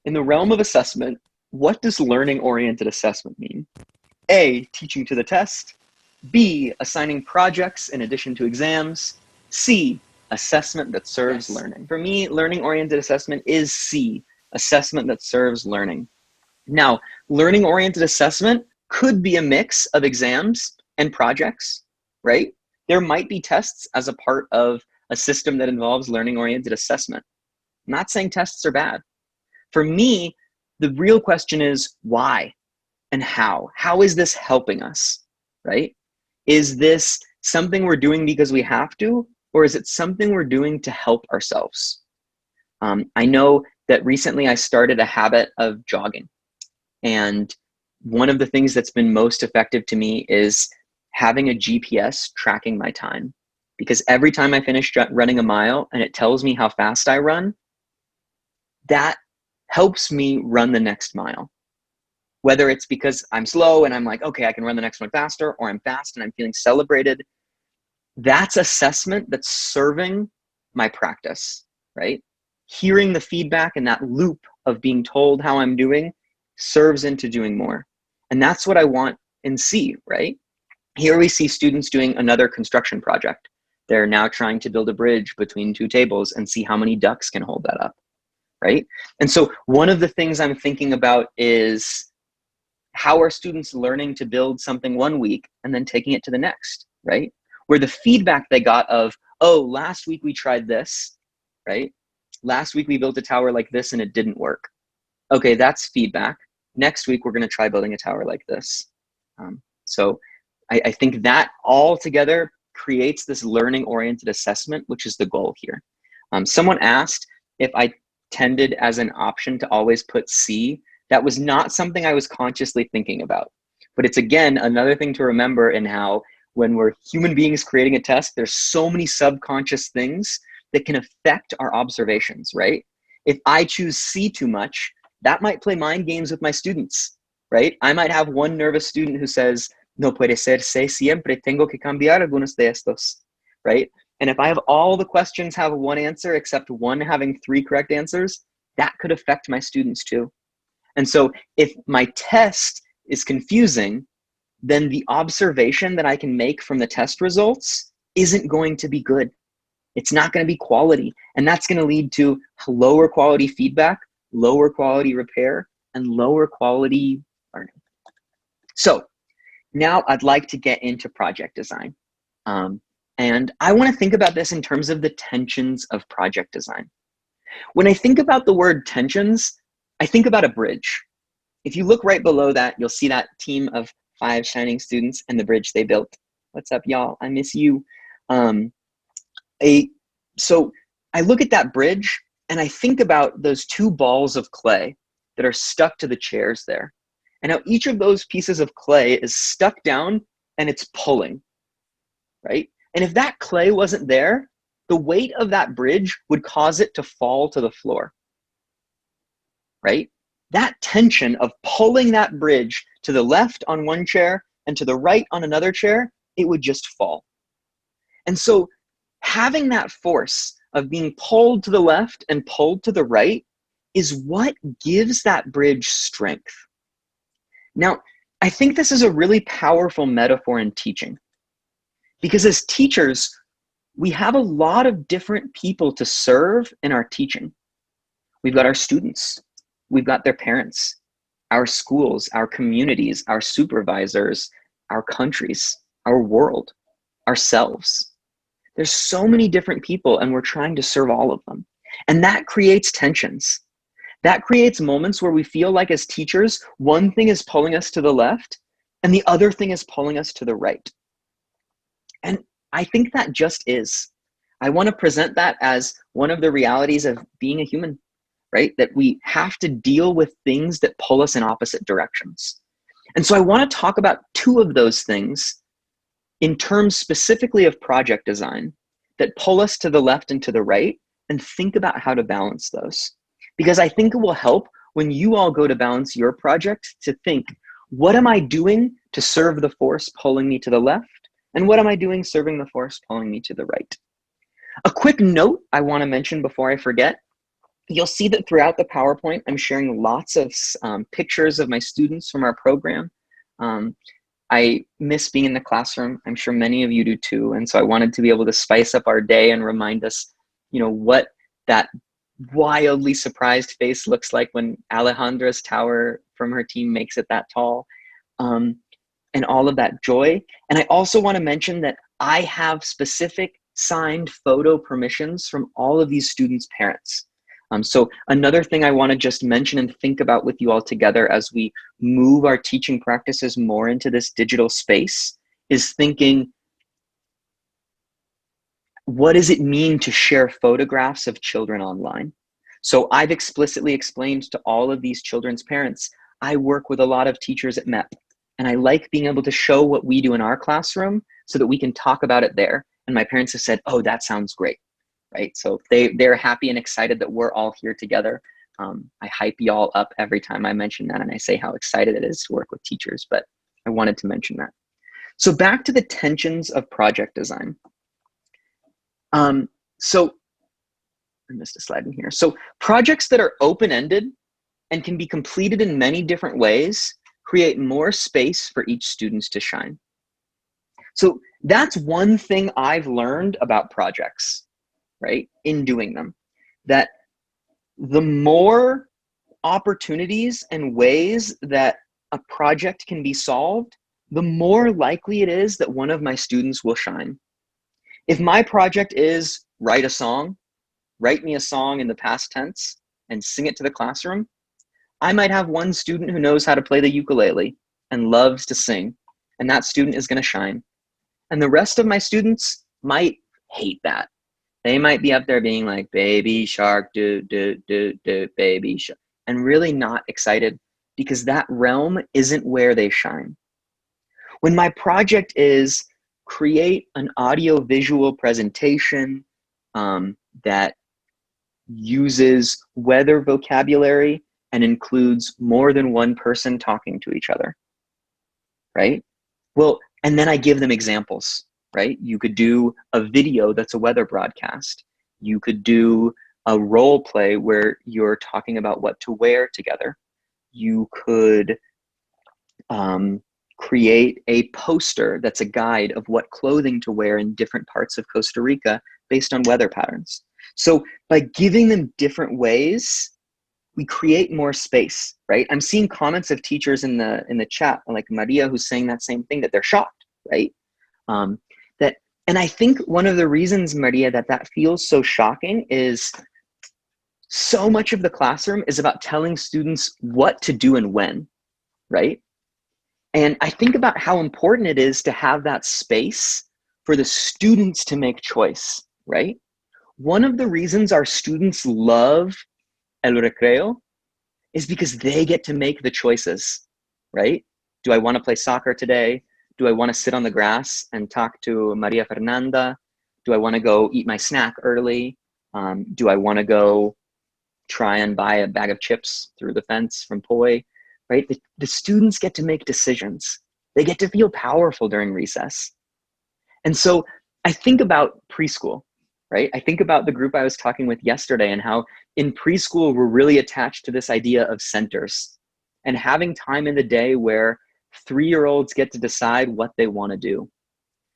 In the realm of assessment, what does learning-oriented assessment mean? A, teaching to the test. B, assigning projects in addition to exams. C, assessment that serves learning. For me, learning-oriented assessment is C, assessment that serves learning. Now, learning-oriented assessment could be a mix of exams and projects, right? There might be tests as a part of a system that involves learning-oriented assessment. I'm not saying tests are bad. For me, the real question is why and how? How is this helping us, right? Is this something we're doing because we have to, or is it something we're doing to help ourselves? I know that recently I started a habit of jogging. And one of the things that's been most effective to me is having a GPS tracking my time. Because every time I finish running a mile and it tells me how fast I run, that helps me run the next mile. Whether it's because I'm slow and I'm like, okay, I can run the next one faster, or I'm fast and I'm feeling celebrated, that's assessment that's serving my practice, right? Hearing the feedback and that loop of being told how I'm doing serves into doing more. And that's what I want in C, right? Here we see students doing another construction project. They're now trying to build a bridge between two tables and see how many ducks can hold that up, right? And so one of the things I'm thinking about is, how are students learning to build something one week and then taking it to the next, right? Where the feedback they got of, oh, last week we tried this, right? Last week we built a tower like this and it didn't work. Okay, that's feedback. Next week we're gonna try building a tower like this. So I think that all together creates this learning-oriented assessment, which is the goal here. Someone asked if I tended as an option to always put C. That was not something I was consciously thinking about. But it's, again, another thing to remember in how when we're human beings creating a test, there's so many subconscious things that can affect our observations, right? If I choose C too much, that might play mind games with my students, right? I might have one nervous student who says, no puede ser C siempre, tengo que cambiar algunos de estos, right? And if I have all the questions have one answer except one having 3 correct answers, that could affect my students too. And so if my test is confusing, then the observation that I can make from the test results isn't going to be good. It's not going to be quality. And that's going to lead to lower quality feedback, lower quality repair, and lower quality learning. So now I'd like to get into project design. And I want to think about this in terms of the tensions of project design. When I think about the word tensions, I think about a bridge. If you look right below that, you'll see that team of 5 shining students and the bridge they built. What's up, y'all? I miss you. Um, so I look at that bridge and I think about those two balls of clay that are stuck to the chairs there. And how each of those pieces of clay is stuck down and it's pulling, right? And if that clay wasn't there, the weight of that bridge would cause it to fall to the floor, right? That tension of pulling that bridge to the left on one chair and to the right on another chair, it would just fall. And so having that force of being pulled to the left and pulled to the right is what gives that bridge strength. Now, I think this is a really powerful metaphor in teaching, because as teachers, we have a lot of different people to serve in our teaching. We've got our students, we've got their parents, our schools, our communities, our supervisors, our countries, our world, ourselves. There's so many different people and we're trying to serve all of them. And that creates tensions. That creates moments where we feel like as teachers, one thing is pulling us to the left and the other thing is pulling us to the right. And I think that just is. I want to present that as one of the realities of being a human, right? That we have to deal with things that pull us in opposite directions. And so I want to talk about two of those things in terms specifically of project design that pull us to the left and to the right, and think about how to balance those. Because I think it will help when you all go to balance your project to think, what am I doing to serve the force pulling me to the left? And what am I doing serving the force pulling me to the right? A quick note I want to mention before I forget, you'll see that throughout the PowerPoint, I'm sharing lots of pictures of my students from our program. I miss being in the classroom. I'm sure many of you do too. And so I wanted to be able to spice up our day and remind us, what that wildly surprised face looks like when Alejandra's tower from her team makes it that tall, and all of that joy. And I also want to mention that I have specific signed photo permissions from all of these students' parents. So another thing I want to just mention and think about with you all together as we move our teaching practices more into this digital space is thinking, what does it mean to share photographs of children online? So I've explicitly explained to all of these children's parents, I work with a lot of teachers at MEP, and I like being able to show what we do in our classroom so that we can talk about it there. And my parents have said, oh, that sounds great. Right? So they're happy and excited that we're all here together. I hype y'all up every time I mention that and I say how excited it is to work with teachers, but I wanted to mention that. So back to the tensions of project design. So I missed a slide in here. So projects that are open-ended and can be completed in many different ways create more space for each student to shine. So that's one thing I've learned about projects, right, in doing them, that the more opportunities and ways that a project can be solved, the more likely it is that one of my students will shine. If my project is write a song, write me a song in the past tense and sing it to the classroom, I might have one student who knows how to play the ukulele and loves to sing, and that student is going to shine. And the rest of my students might hate that. They might be up there being like, baby shark, do, do, do, do, baby shark, and really not excited because that realm isn't where they shine. When my project is create an audio-visual presentation that uses weather vocabulary and includes more than one person talking to each other, right? Well, and then I give them examples. Right? You could do a video that's a weather broadcast. You could do a role play where you're talking about what to wear together. You could create a poster that's a guide of what clothing to wear in different parts of Costa Rica based on weather patterns. So by giving them different ways, we create more space, right? I'm seeing comments of teachers in the chat, like Maria, who's saying that same thing, that they're shocked, right? And I think one of the reasons, Maria, that feels so shocking is so much of the classroom is about telling students what to do and when, right? And I think about how important it is to have that space for the students to make choice, right? One of the reasons our students love El Recreo is because they get to make the choices, right? Do I want to play soccer today? Do I want to sit on the grass and talk to Maria Fernanda? Do I want to go eat my snack early? Do I want to go try and buy a bag of chips through the fence from Poi, right? The students get to make decisions. They get to feel powerful during recess. And so I think about preschool, right? I think about the group I was talking with yesterday and how in preschool, we're really attached to this idea of centers and having time in the day where 3-year-olds get to decide what they want to do.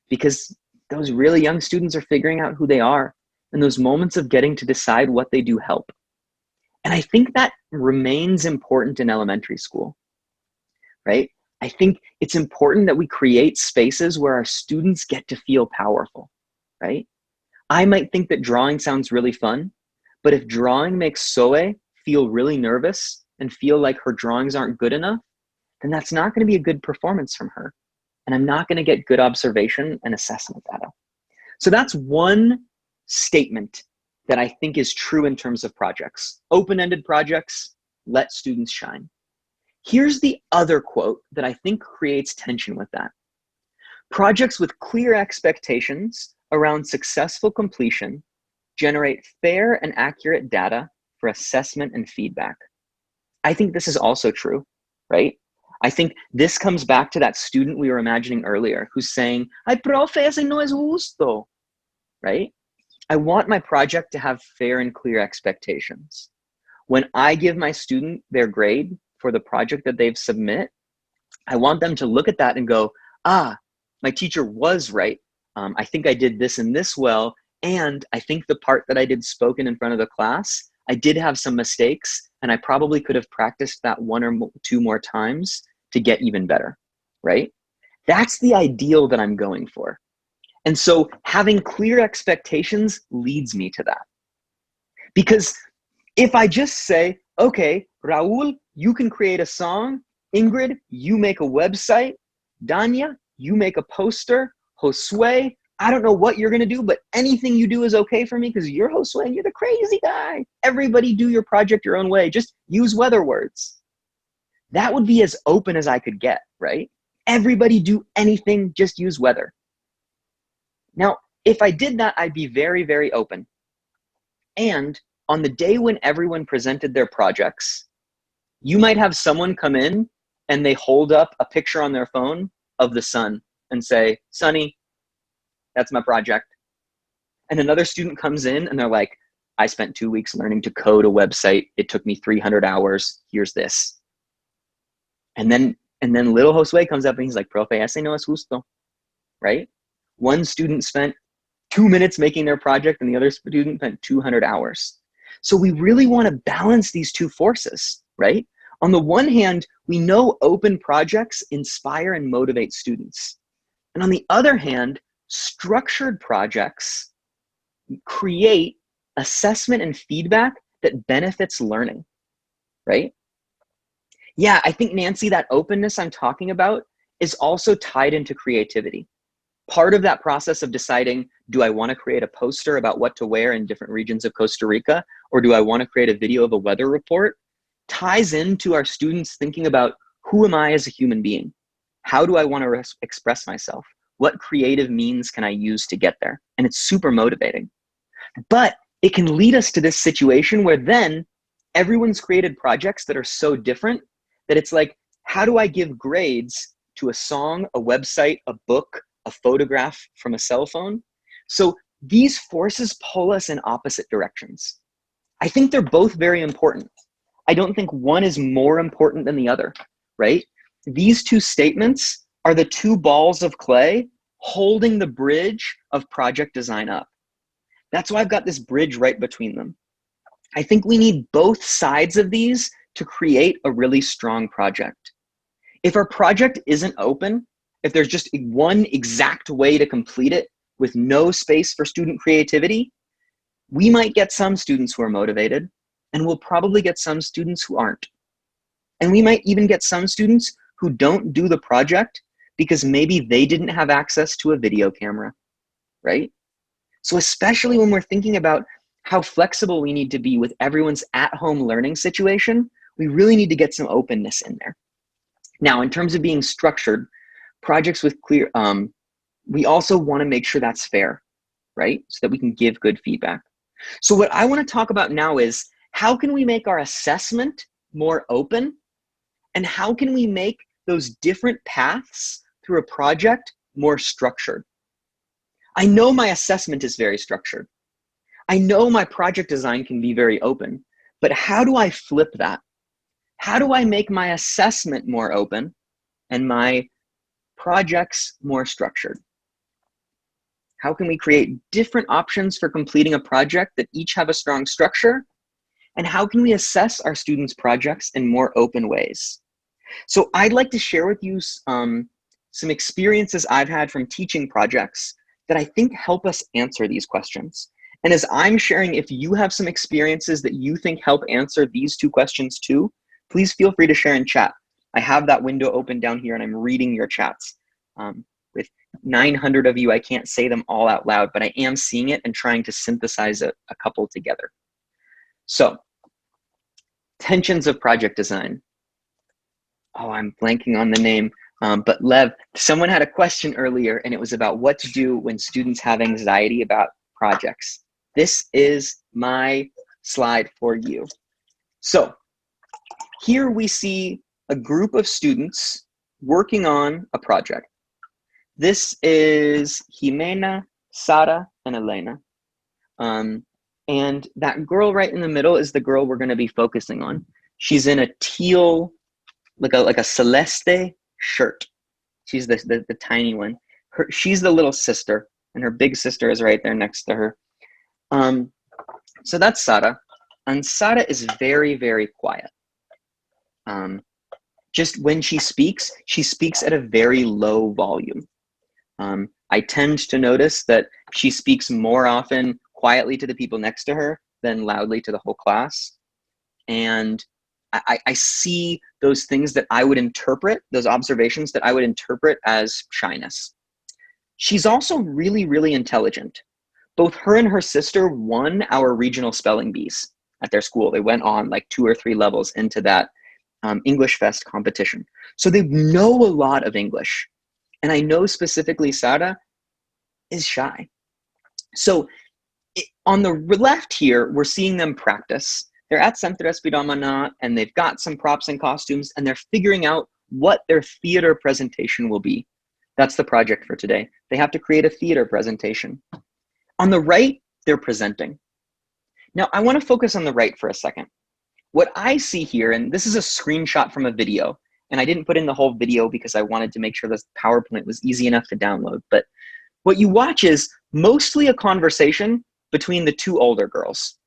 Because those really young students are figuring out who they are, and those moments of getting to decide what they do help. And I think that remains important in elementary school, right? I think it's important that we create spaces where our students get to feel powerful, right? I might think that drawing sounds really fun, but if drawing makes Zoe feel really nervous and feel like her drawings aren't good enough, then that's not going to be a good performance from her. And I'm not going to get good observation and assessment data. So that's one statement that I think is true in terms of projects. Open-ended projects, let students shine. Here's the other quote that I think creates tension with that. Projects with clear expectations around successful completion generate fair and accurate data for assessment and feedback. I think this is also true, right? I think this comes back to that student we were imagining earlier who's saying, "Ay, profe, ese no es justo," right? I want my project to have fair and clear expectations. When I give my student their grade for the project that they've submit, I want them to look at that and go, ah, my teacher was right. I think I did this and this well, and I think the part that I did spoken in front of the class, I did have some mistakes, and I probably could have practiced that 1 or 2 more times to get even better, right? That's the ideal that I'm going for. And so having clear expectations leads me to that. Because if I just say, okay, Raul, you can create a song, Ingrid, you make a website, Danya, you make a poster, Josue, I don't know what you're going to do, but anything you do is okay for me because you're Josue and you're the crazy guy. Everybody do your project your own way. Just use weather words. That would be as open as I could get, right? Everybody do anything, just use weather. Now, if I did that, I'd be very, very open. And on the day when everyone presented their projects, you might have someone come in and they hold up a picture on their phone of the sun and say, "Sunny, that's my project." And another student comes in and they're like, "I spent 2 weeks learning to code a website. It took me 300 hours. Here's this." And then little Josue comes up and he's like, "Profe, ese no es justo," right? One student spent 2 minutes making their project and the other student spent 200 hours. So we really want to balance these two forces, right? On the one hand, we know open projects inspire and motivate students. And on the other hand, structured projects create assessment and feedback that benefits learning, right? Yeah, I think, Nancy, that openness I'm talking about is also tied into creativity. Part of that process of deciding, do I want to create a poster about what to wear in different regions of Costa Rica, or do I want to create a video of a weather report, ties into our students thinking about, who am I as a human being? How do I want to express myself? What creative means can I use to get there? And it's super motivating. But it can lead us to this situation where then everyone's created projects that are so different that it's like, how do I give grades to a song, a website, a book, a photograph from a cell phone? So these forces pull us in opposite directions. I think they're both very important. I don't think one is more important than the other, right? These two statements are the two balls of clay holding the bridge of project design up. That's why I've got this bridge right between them. I think we need both sides of these to create a really strong project. If our project isn't open, if there's just one exact way to complete it with no space for student creativity, we might get some students who are motivated, and we'll probably get some students who aren't. And we might even get some students who don't do the project because maybe they didn't have access to a video camera, right? So especially when we're thinking about how flexible we need to be with everyone's at-home learning situation, we really need to get some openness in there. Now, in terms of being structured, projects with clear, we also want to make sure that's fair, right? So that we can give good feedback. So what I want to talk about now is how can we make our assessment more open, and how can we make those different paths through a project more structured? I know my assessment is very structured. I know my project design can be very open, but how do I flip that? How do I make my assessment more open and my projects more structured? How can we create different options for completing a project that each have a strong structure? And how can we assess our students' projects in more open ways? So I'd like to share with you some experiences I've had from teaching projects that I think help us answer these questions. And as I'm sharing, if you have some experiences that you think help answer these two questions too, please feel free to share in chat. I have that window open down here and I'm reading your chats. With 900 of you, I can't say them all out loud, but I am seeing it and trying to synthesize a couple together. So, tensions of project design. Oh, I'm blanking on the name, but Lev, someone had a question earlier and it was about what to do when students have anxiety about projects. This is my slide for you. So here we see a group of students working on a project. This is Jimena, Sara, and Elena. And that girl right in the middle is the girl we're going to be focusing on. She's in a teal, like a celeste shirt. She's the tiny one. She's the little sister, and her big sister is right there next to her. So that's Sara, and Sara is very, very quiet. Just when she speaks at a very low volume. I tend to notice that she speaks more often quietly to the people next to her than loudly to the whole class. And I see those things that I would interpret, those observations that I would interpret as shyness. She's also really, really intelligent. Both her and her sister won our regional spelling bees at their school. They went on like 2 or 3 levels into that English Fest competition. So they know a lot of English. And I know specifically Sara is shy. So on the left here, we're seeing them practice. They're at Centre Espidomana and they've got some props and costumes and they're figuring out what their theater presentation will be. That's the project for today. They have to create a theater presentation. On the right, they're presenting. Now, I want to focus on the right for a second. What I see here, and this is a screenshot from a video, and I didn't put in the whole video because I wanted to make sure this PowerPoint was easy enough to download, but what you watch is mostly a conversation between the 2 older girls.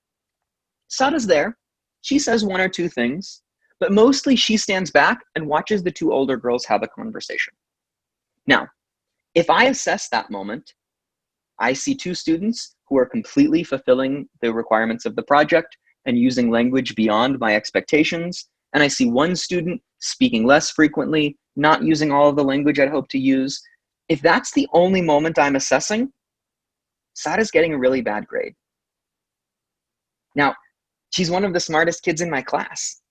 Sara's there. She says 1 or 2 things, but mostly she stands back and watches the 2 older girls have a conversation. Now, if I assess that moment, I see 2 students who are completely fulfilling the requirements of the project and using language beyond my expectations, and I see 1 student speaking less frequently, not using all of the language I'd hope to use. If that's the only moment I'm assessing, Sara's getting a really bad grade. Now, she's one of the smartest kids in my class.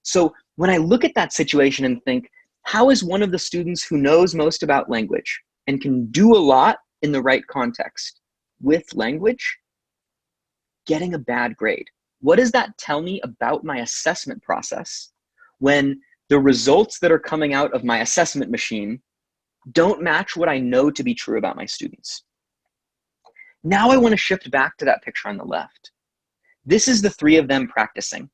So when I look at that situation and think, how is one of the students who knows most about language and can do a lot in the right context with language getting a bad grade? What does that tell me about my assessment process when the results that are coming out of my assessment machine don't match what I know to be true about my students? Now I want to shift back to that picture on the left. This is the 3 of them practicing.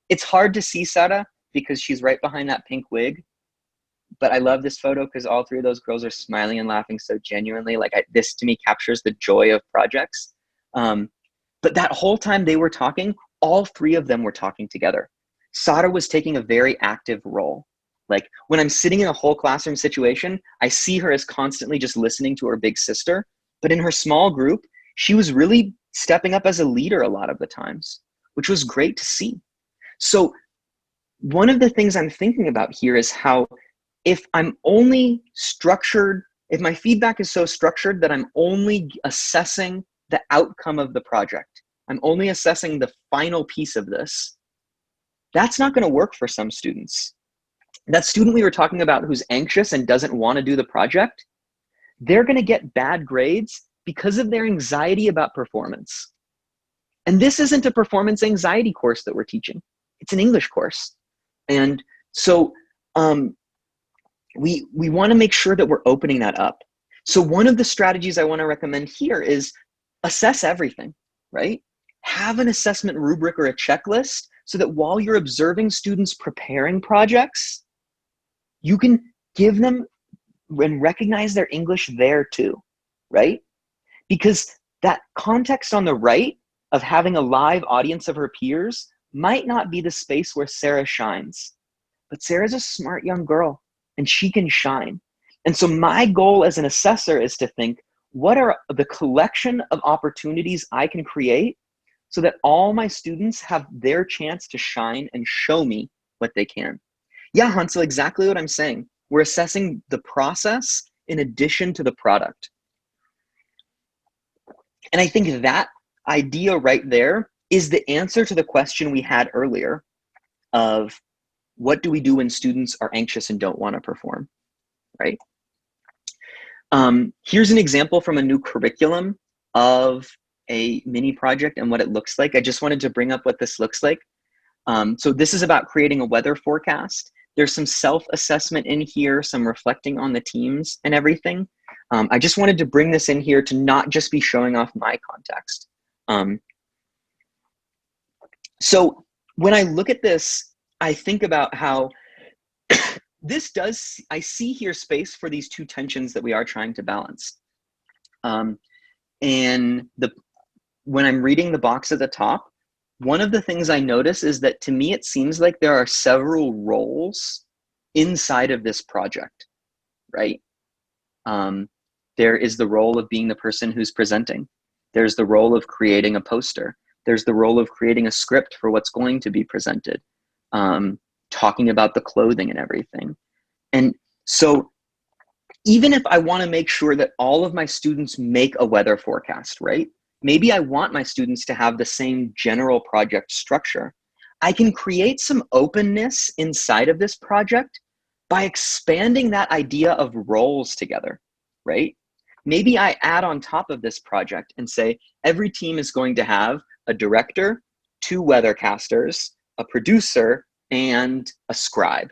It's hard to see Sara because she's right behind that pink wig, but I love this photo because all 3 of those girls are smiling and laughing so genuinely. Like this to me captures the joy of projects. But that whole time they were talking, all 3 of them were talking together. Sara was taking a very active role. Like when I'm sitting in a whole classroom situation, I see her as constantly just listening to her big sister. But in her small group, she was really stepping up as a leader a lot of the times, which was great to see. So one of the things I'm thinking about here is how if I'm only structured if my feedback is so structured that I'm only assessing the outcome of the project, I'm only assessing the final piece of this, that's not going to work for some students. That student we were talking about who's anxious and doesn't want to do the project, they're going to get bad grades because of their anxiety about performance. And this isn't a performance anxiety course that we're teaching. It's an English course. And so we want to make sure that we're opening that up. So one of the strategies I want to recommend here is assess everything, right? Have an assessment rubric or a checklist so that while you're observing students preparing projects, you can give them and recognize their English there too, right? Because that context on the right of having a live audience of her peers might not be the space where Sarah shines. But Sarah's a smart young girl and she can shine. And so my goal as an assessor is to think, what are the collection of opportunities I can create so that all my students have their chance to shine and show me what they can? Yeah, Hansel, exactly what I'm saying. We're assessing the process in addition to the product. And I think that idea right there is the answer to the question we had earlier of what do we do when students are anxious and don't want to perform, right? Here's an example from a new curriculum of a mini project and what it looks like. I just wanted to bring up what this looks like. So this is about creating a weather forecast. There's some self-assessment in here, some reflecting on the teams and everything. I just wanted to bring this in here to not just be showing off my context. So when I look at this, I think about how I see here space for these two tensions that we are trying to balance. And when I'm reading the box at the top, one of the things I notice is that to me, it seems like there are several roles inside of this project, right? There is the role of being the person who's presenting. There's the role of creating a poster. There's the role of creating a script for what's going to be presented, talking about the clothing and everything. And so even if I want to make sure that all of my students make a weather forecast, right? Maybe I want my students to have the same general project structure. I can create some openness inside of this project by expanding that idea of roles together, right? Maybe I add on top of this project and say, every team is going to have a director, 2 weathercasters, a producer, and a scribe.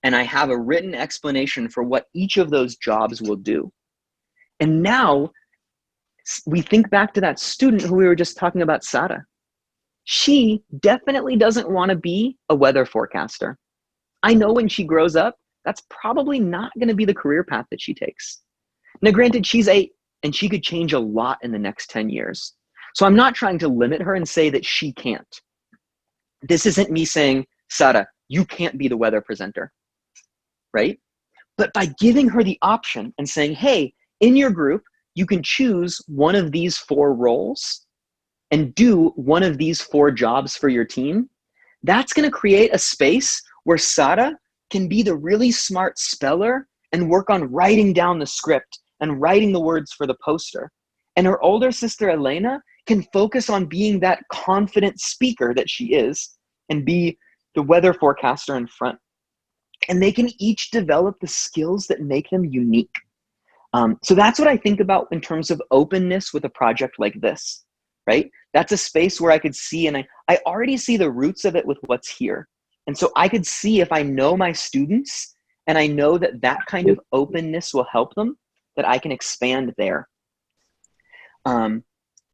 And I have a written explanation for what each of those jobs will do. And now we think back to that student who we were just talking about, Sara. She definitely doesn't want to be a weather forecaster. I know when she grows up, that's probably not going to be the career path that she takes. Now, granted, she's 8 and she could change a lot in the next 10 years. So I'm not trying to limit her and say that she can't. This isn't me saying, Sara, you can't be the weather presenter, right? But by giving her the option and saying, hey, in your group, you can choose one of these 4 roles and do one of these 4 jobs for your team, that's going to create a space where Sara can be the really smart speller and work on writing down the script and writing the words for the poster. And her older sister, Elena, can focus on being that confident speaker that she is and be the weather forecaster in front. And they can each develop the skills that make them unique. So that's what I think about in terms of openness with a project like this, right? That's a space where I could see, and I already see the roots of it with what's here. And so I could see if I know my students and I know that that kind of openness will help them, that I can expand there.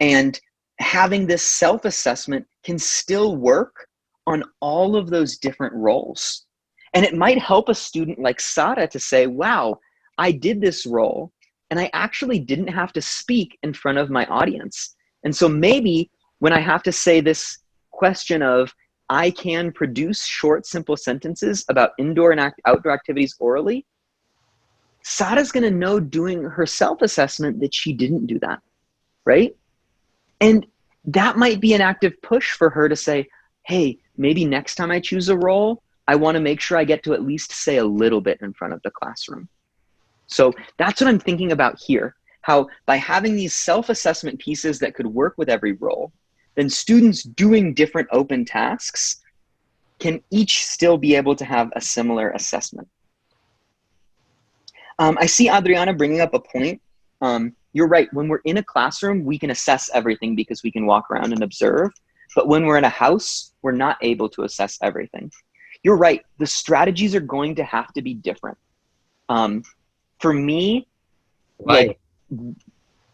And having this self-assessment can still work on all of those different roles. And it might help a student like Sara to say, wow, I did this role and I actually didn't have to speak in front of my audience. And so maybe when I have to say this question of, I can produce short, simple sentences about indoor and outdoor activities orally, Sara's gonna know doing her self-assessment that she didn't do that, right? And that might be an active push for her to say, hey, maybe next time I choose a role, I wanna make sure I get to at least say a little bit in front of the classroom. So that's what I'm thinking about here, how by having these self-assessment pieces that could work with every role, then students doing different open tasks can each still be able to have a similar assessment. I see Adriana bringing up a point. You're right, when we're in a classroom, we can assess everything because we can walk around and observe. But when we're in a house, we're not able to assess everything. You're right, the strategies are going to have to be different. For me, like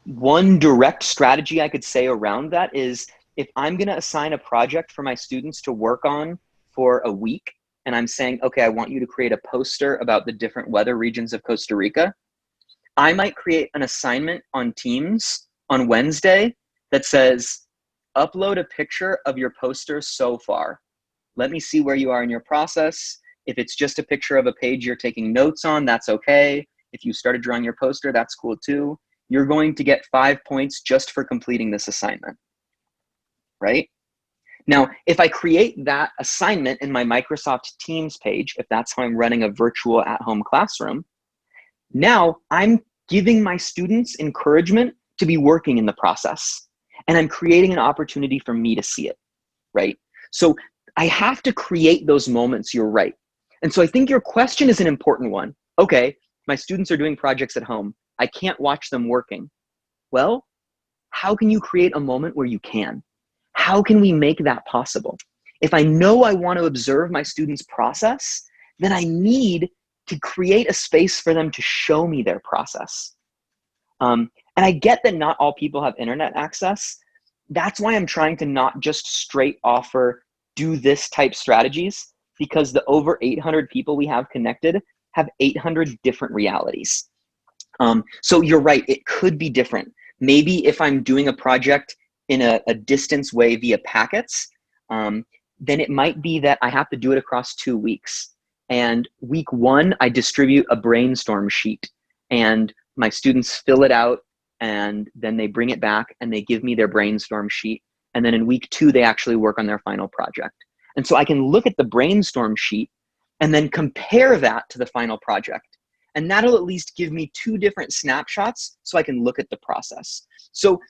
one direct strategy I could say around that is if I'm gonna assign a project for my students to work on for a week, and I'm saying, okay, I want you to create a poster about the different weather regions of Costa Rica, I might create an assignment on Teams on Wednesday that says, upload a picture of your poster so far. Let me see where you are in your process. If it's just a picture of a page you're taking notes on, that's okay. If you started drawing your poster, that's cool too. You're going to get 5 points just for completing this assignment, right? Now, if I create that assignment in my Microsoft Teams page, if that's how I'm running a virtual at-home classroom, now I'm giving my students encouragement to be working in the process. And I'm creating an opportunity for me to see it, right? So I have to create those moments, you're right. And so I think your question is an important one. Okay, my students are doing projects at home. I can't watch them working. Well, how can you create a moment where you can? How can we make that possible? If I know I want to observe my students' process, then I need to create a space for them to show me their process. And I get that not all people have internet access. That's why I'm trying to not just straight offer do this type strategies, because the over 800 people we have connected have 800 different realities. So you're right, it could be different. Maybe if I'm doing a project in a distance way via packets, then it might be that I have to do it across 2 weeks. And week 1, I distribute a brainstorm sheet and my students fill it out and then they bring it back and they give me their brainstorm sheet. And then in week 2, they actually work on their final project. And so I can look at the brainstorm sheet and then compare that to the final project. And that'll at least give me 2 different snapshots so I can look at the process. So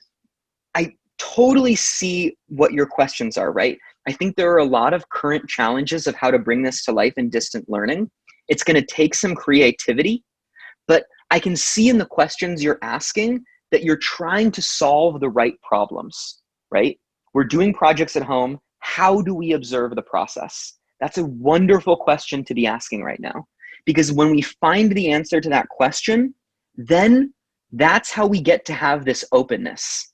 I totally see what your questions are, right? I think there are a lot of current challenges of how to bring this to life in distant learning. It's going to take some creativity, but I can see in the questions you're asking that you're trying to solve the right problems, right? We're doing projects at home. How do we observe the process? That's a wonderful question to be asking right now, because when we find the answer to that question, then that's how we get to have this openness.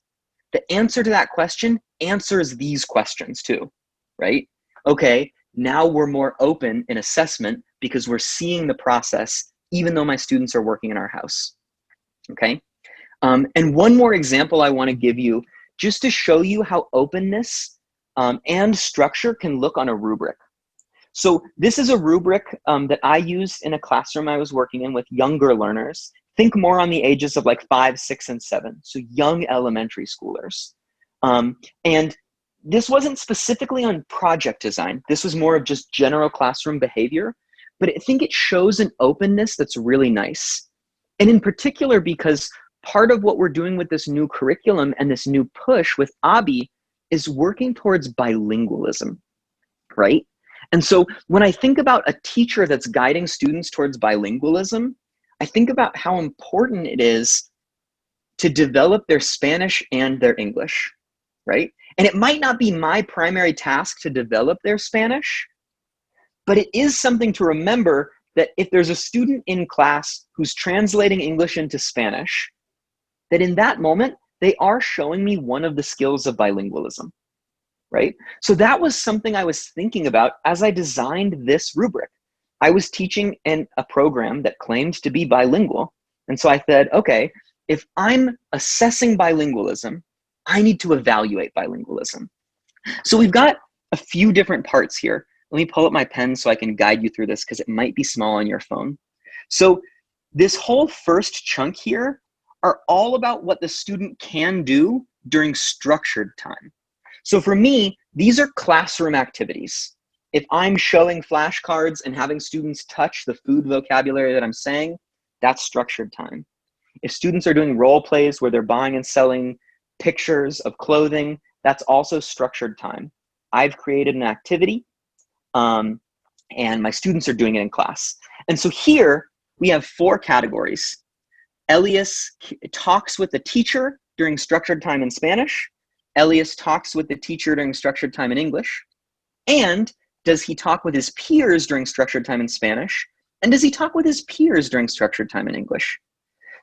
The answer to that question answers these questions too, right? Okay, now we're more open in assessment because we're seeing the process even though my students are working in our house, okay? And one more example I want to give you just to show you how openness and structure can look on a rubric. So this is a rubric that I used in a classroom I was working in with younger learners. Think more on the ages of like 5, 6, and 7, so young elementary schoolers. And this wasn't specifically on project design. This was more of just general classroom behavior, but I think it shows an openness that's really nice. And in particular, because part of what we're doing with this new curriculum and this new push with ABI is working towards bilingualism, right? And so when I think about a teacher that's guiding students towards bilingualism, I think about how important it is to develop their Spanish and their English, right? And it might not be my primary task to develop their Spanish, but it is something to remember that if there's a student in class who's translating English into Spanish, that in that moment, they are showing me one of the skills of bilingualism, right? So that was something I was thinking about as I designed this rubric. I was teaching in a program that claimed to be bilingual. And so I said, okay, if I'm assessing bilingualism, I need to evaluate bilingualism. So we've got a few different parts here. Let me pull up my pen so I can guide you through this because it might be small on your phone. So this whole first chunk here are all about what the student can do during structured time. So for me, these are classroom activities. If I'm showing flashcards and having students touch the food vocabulary that I'm saying, that's structured time. If students are doing role plays where they're buying and selling pictures of clothing, that's also structured time. I've created an activity and my students are doing it in class. And so here we have 4 categories. Elias talks with the teacher during structured time in Spanish. Elias talks with the teacher during structured time in English. And does he talk with his peers during structured time in Spanish? And does he talk with his peers during structured time in English?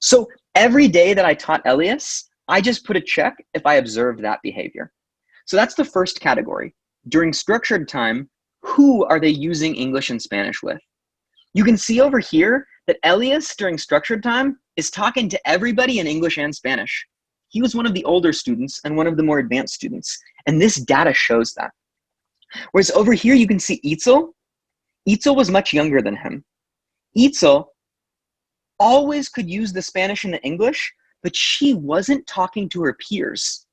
So every day that I taught Elias, I just put a check if I observed that behavior. So that's the first category. During structured time, who are they using English and Spanish with? You can see over here that Elias during structured time is talking to everybody in English and Spanish. He was one of the older students and one of the more advanced students. And this data shows that. Whereas over here, you can see Itzel. Itzel was much younger than him. Itzel always could use the Spanish and the English, but she wasn't talking to her peers.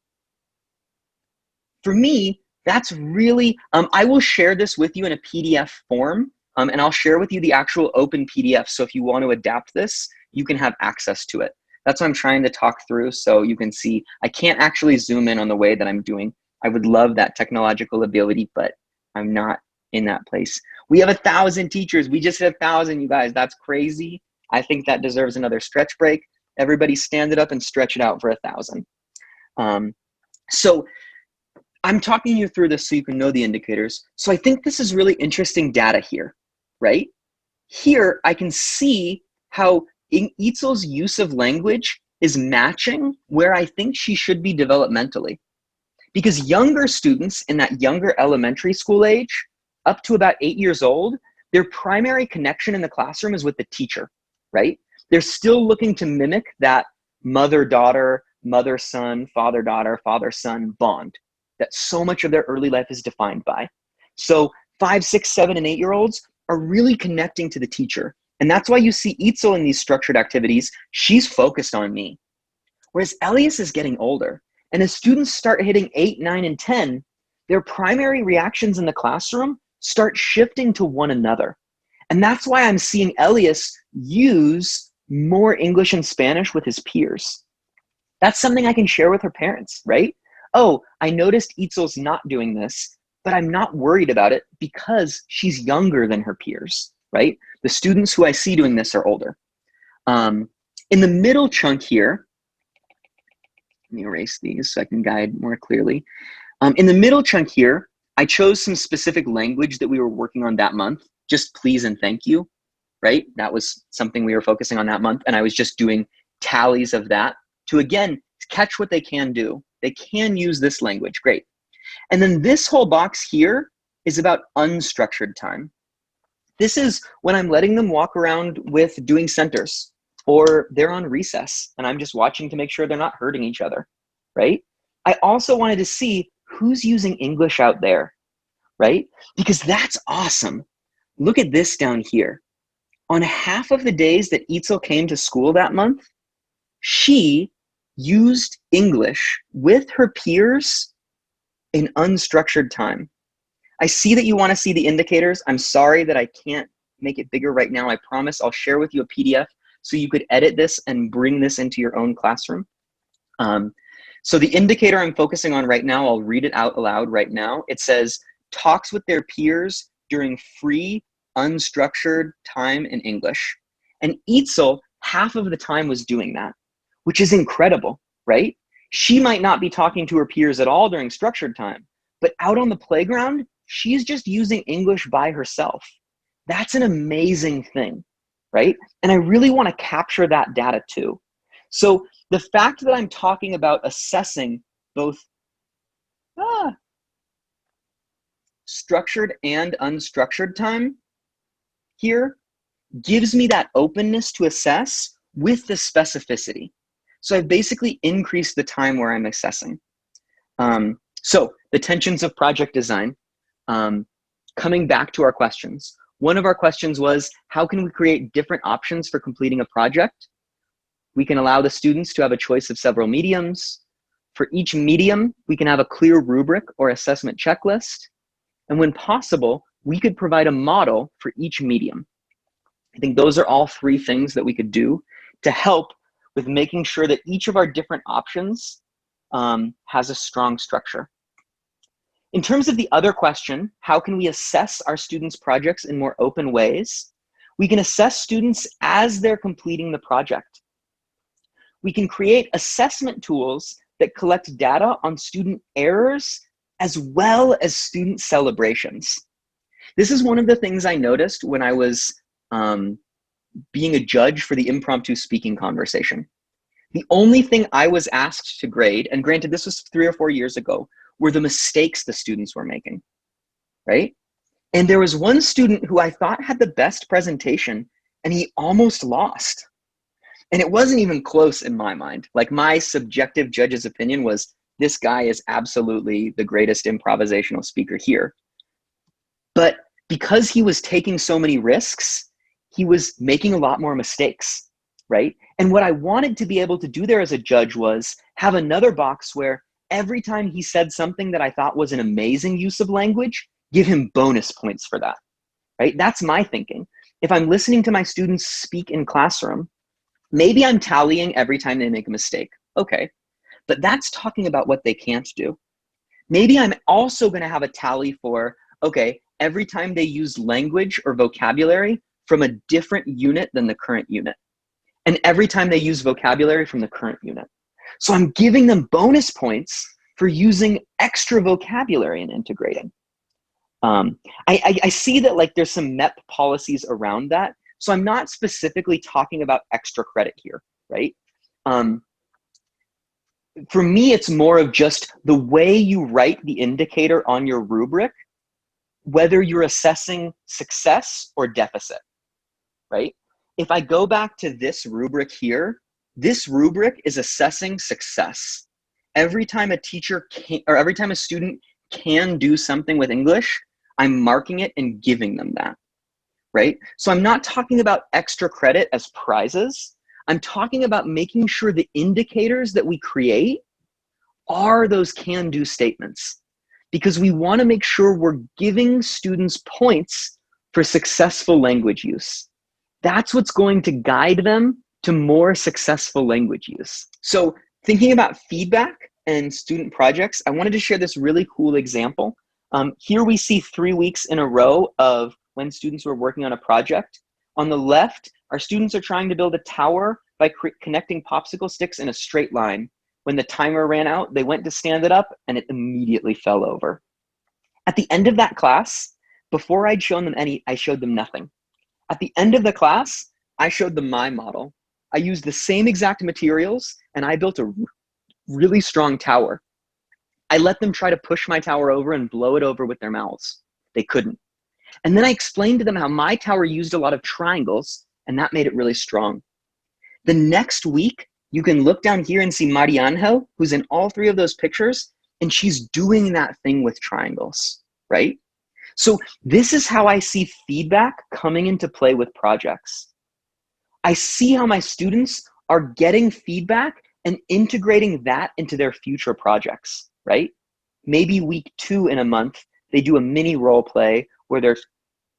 For me, that's really, I will share this with you in a PDF form, and I'll share with you the actual open PDF. So if you want to adapt this, you can have access to it. That's what I'm trying to talk through so you can see. I can't actually zoom in on the way that I'm doing. I would love that technological ability, but I'm not in that place. We have 1,000 teachers. We just hit 1,000, you guys. That's crazy. I think that deserves another stretch break. Everybody stand it up and stretch it out for 1,000. So I'm talking you through this so you can know the indicators. So I think this is really interesting data here, right? Here, I can see how Itzel's use of language is matching where I think she should be developmentally. Because younger students in that younger elementary school age, up to about 8 years old, their primary connection in the classroom is with the teacher, right? They're still looking to mimic that mother-daughter, mother-son, father-daughter, father-son bond that so much of their early life is defined by. So 5, 6, 7, and 8-year-olds are really connecting to the teacher. And that's why you see Itzel in these structured activities. She's focused on me. Whereas Elias is getting older. And as students start hitting 8, 9, and 10, their primary reactions in the classroom start shifting to one another. And that's why I'm seeing Elias use more English and Spanish with his peers. That's something I can share with her parents, right? Oh, I noticed Itzel's not doing this, but I'm not worried about it because she's younger than her peers, right? The students who I see doing this are older. In the middle chunk here, let me erase these so I can guide more clearly. In the middle chunk here, I chose some specific language that we were working on that month, just please and thank you, right? That was something we were focusing on that month, and I was just doing tallies of that to, again, catch what they can do. They can use this language, great. And then this whole box here is about unstructured time. This is when I'm letting them walk around with doing centers, or they're on recess and I'm just watching to make sure they're not hurting each other, right? I also wanted to see who's using English out there, right? Because that's awesome. Look at this down here. On half of the days that Itzel came to school that month, she used English with her peers in unstructured time. I see that you want to see the indicators. I'm sorry that I can't make it bigger right now. I promise I'll share with you a PDF so you could edit this and bring this into your own classroom. So the indicator I'm focusing on right now, I'll read it out aloud right now. It says, talks with their peers during free, unstructured time in English. And Itzel, half of the time was doing that, which is incredible, right? She might not be talking to her peers at all during structured time, but out on the playground, she's just using English by herself. That's an amazing thing, right? And I really want to capture that data too. So the fact that I'm talking about assessing both structured and unstructured time here gives me that openness to assess with the specificity. So I've basically increased the time where I'm assessing. So the tensions of project design, coming back to our questions. One of our questions was, how can we create different options for completing a project? We can allow the students to have a choice of several mediums. For each medium, we can have a clear rubric or assessment checklist. And when possible, we could provide a model for each medium. I think those are all three things that we could do to help with making sure that each of our different options has a strong structure. In terms of the other question, how can we assess our students' projects in more open ways? We can assess students as they're completing the project. We can create assessment tools that collect data on student errors as well as student celebrations. This is one of the things I noticed when I was being a judge for the impromptu speaking conversation. The only thing I was asked to grade, and granted this was 3 or 4 years ago, were the mistakes the students were making, right? And there was one student who I thought had the best presentation, and he almost lost. And it wasn't even close in my mind. Like, my subjective judge's opinion was, this guy is absolutely the greatest improvisational speaker here. But because he was taking so many risks, he was making a lot more mistakes, right? And what I wanted to be able to do there as a judge was have another box where every time he said something that I thought was an amazing use of language, give him bonus points for that, right? That's my thinking. If I'm listening to my students speak in classroom, maybe I'm tallying every time they make a mistake. Okay, but that's talking about what they can't do. Maybe I'm also going to have a tally for, okay, every time they use language or vocabulary from a different unit than the current unit, and every time they use vocabulary from the current unit. So I'm giving them bonus points for using extra vocabulary and integrating. I see that, like, there's some MEP policies around that. So I'm not specifically talking about extra credit here, right? For me, it's more of just the way you write the indicator on your rubric, whether you're assessing success or deficit, right? If I go back to this rubric here, this rubric is assessing success. Every time a teacher can, or every time a student can do something with English, I'm marking it and giving them that, right? So I'm not talking about extra credit as prizes. I'm talking about making sure the indicators that we create are those can-do statements, because we want to make sure we're giving students points for successful language use. That's what's going to guide them to more successful language use. So thinking about feedback and student projects, I wanted to share this really cool example. Here we see 3 weeks in a row of when students were working on a project. On the left, our students are trying to build a tower by connecting popsicle sticks in a straight line. When the timer ran out, they went to stand it up and it immediately fell over. At the end of that class, before I'd shown them any, I showed them nothing. At the end of the class, I showed them my model. I used the same exact materials and I built a really strong tower. I let them try to push my tower over and blow it over with their mouths. They couldn't. And then I explained to them how my tower used a lot of triangles and that made it really strong. The next week, you can look down here and see Mariangel, who's in all 3 of those pictures, and she's doing that thing with triangles, right? So this is how I see feedback coming into play with projects. I see how my students are getting feedback and integrating that into their future projects, right? Maybe week 2 in a month, they do a mini role play where they're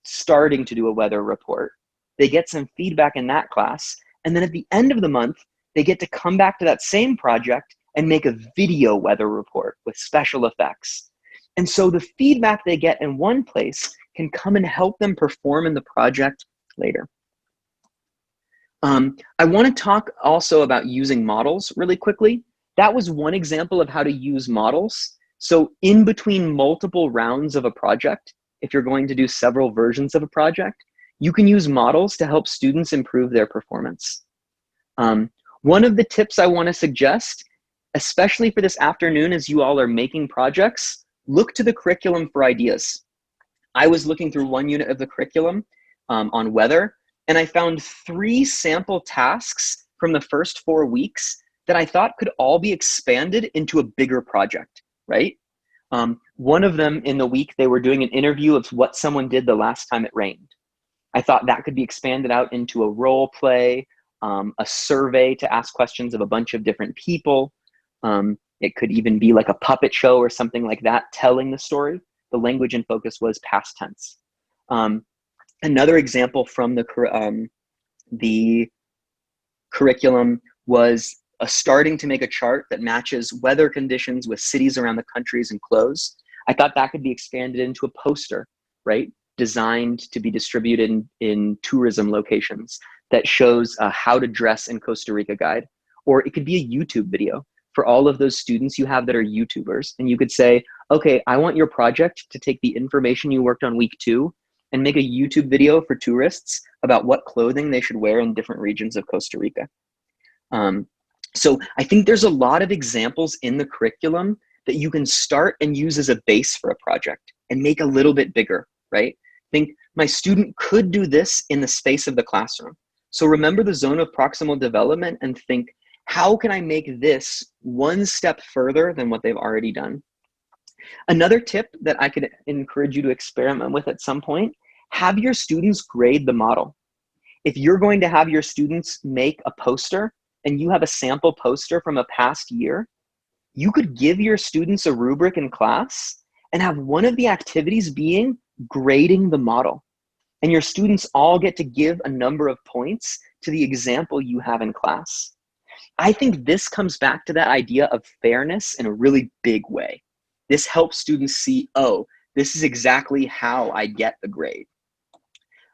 starting to do a weather report. They get some feedback in that class. And then at the end of the month, they get to come back to that same project and make a video weather report with special effects. And so the feedback they get in one place can come and help them perform in the project later. I want to talk also about using models really quickly. That was one example of how to use models. So in between multiple rounds of a project, if you're going to do several versions of a project, you can use models to help students improve their performance. One of the tips I want to suggest, especially for this afternoon as you all are making projects, look to the curriculum for ideas. I was looking through one unit of the curriculum on weather, and I found 3 sample tasks from the first 4 weeks that I thought could all be expanded into a bigger project, right? One of them in the week, they were doing an interview of what someone did the last time it rained. I thought that could be expanded out into a role play, a survey to ask questions of a bunch of different people. It could even be like a puppet show or something like that, telling the story. The language in focus was past tense. Another example from the curriculum was starting to make a chart that matches weather conditions with cities around the countries and clothes. I thought that could be expanded into a poster, right? Designed to be distributed in tourism locations that shows how to dress in Costa Rica guide. Or it could be a YouTube video for all of those students you have that are YouTubers. And you could say, okay, I want your project to take the information you worked on week 2 and make a YouTube video for tourists about what clothing they should wear in different regions of Costa Rica. So I think there's a lot of examples in the curriculum that you can start and use as a base for a project and make a little bit bigger, right? Think my student could do this in the space of the classroom. So remember the zone of proximal development and think, how can I make this one step further than what they've already done? Another tip that I could encourage you to experiment with at some point, have your students grade the model. If you're going to have your students make a poster and you have a sample poster from a past year, you could give your students a rubric in class and have one of the activities being grading the model. And your students all get to give a number of points to the example you have in class. I think this comes back to that idea of fairness in a really big way. This helps students see, oh, this is exactly how I get the grade.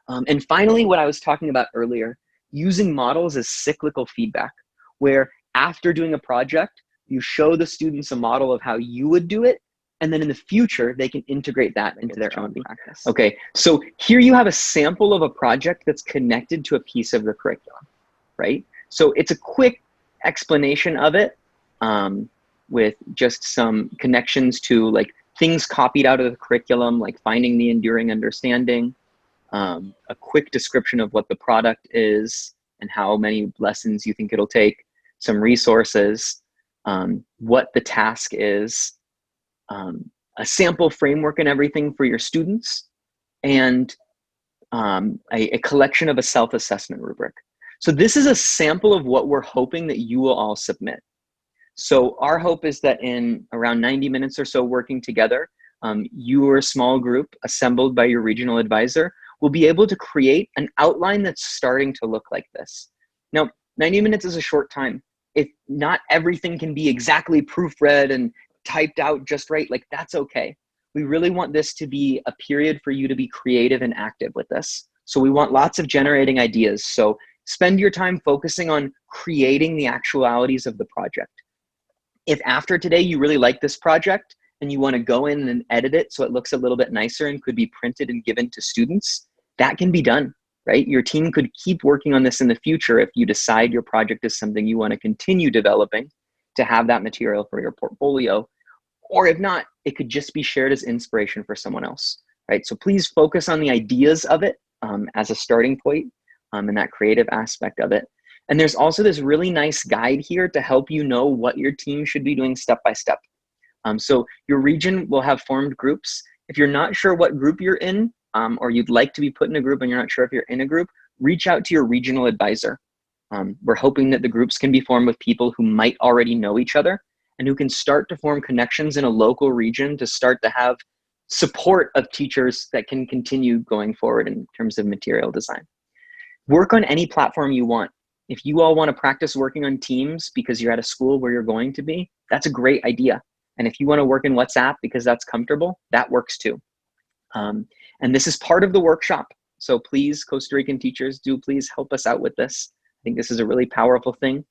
And finally, what I was talking about earlier, using models as cyclical feedback, where after doing a project, you show the students a model of how you would do it, and then in the future, they can integrate that into their own practice. Okay, so here you have a sample of a project that's connected to a piece of the curriculum, right? So it's a quick explanation of it with just some connections to like things copied out of the curriculum, like finding the enduring understanding, a quick description of what the product is and how many lessons you think it'll take, some resources, what the task is, a sample framework and everything for your students, and a collection of a self-assessment rubric. So this is a sample of what we're hoping that you will all submit. So our hope is that in around 90 minutes or so working together, you or a small group assembled by your regional advisor will be able to create an outline that's starting to look like this. Now, 90 minutes is a short time. If not everything can be exactly proofread and typed out just right, like that's okay. We really want this to be a period for you to be creative and active with this. So we want lots of generating ideas. So spend your time focusing on creating the actualities of the project. If after today you really like this project and you want to go in and edit it so it looks a little bit nicer and could be printed and given to students, that can be done, right? Your team could keep working on this in the future if you decide your project is something you want to continue developing to have that material for your portfolio. Or if not, it could just be shared as inspiration for someone else, right? So please focus on the ideas of it as a starting point and that creative aspect of it. And there's also this really nice guide here to help you know what your team should be doing step by step. So your region will have formed groups. If you're not sure what group you're in, or you'd like to be put in a group and you're not sure if you're in a group, reach out to your regional advisor. We're hoping that the groups can be formed with people who might already know each other and who can start to form connections in a local region to start to have support of teachers that can continue going forward in terms of material design. Work on any platform you want. If you all want to practice working on Teams because you're at a school where you're going to be, that's a great idea. And if you want to work in WhatsApp because that's comfortable, that works too. And this is part of the workshop. So please, Costa Rican teachers, do please help us out with this. I think this is a really powerful thing.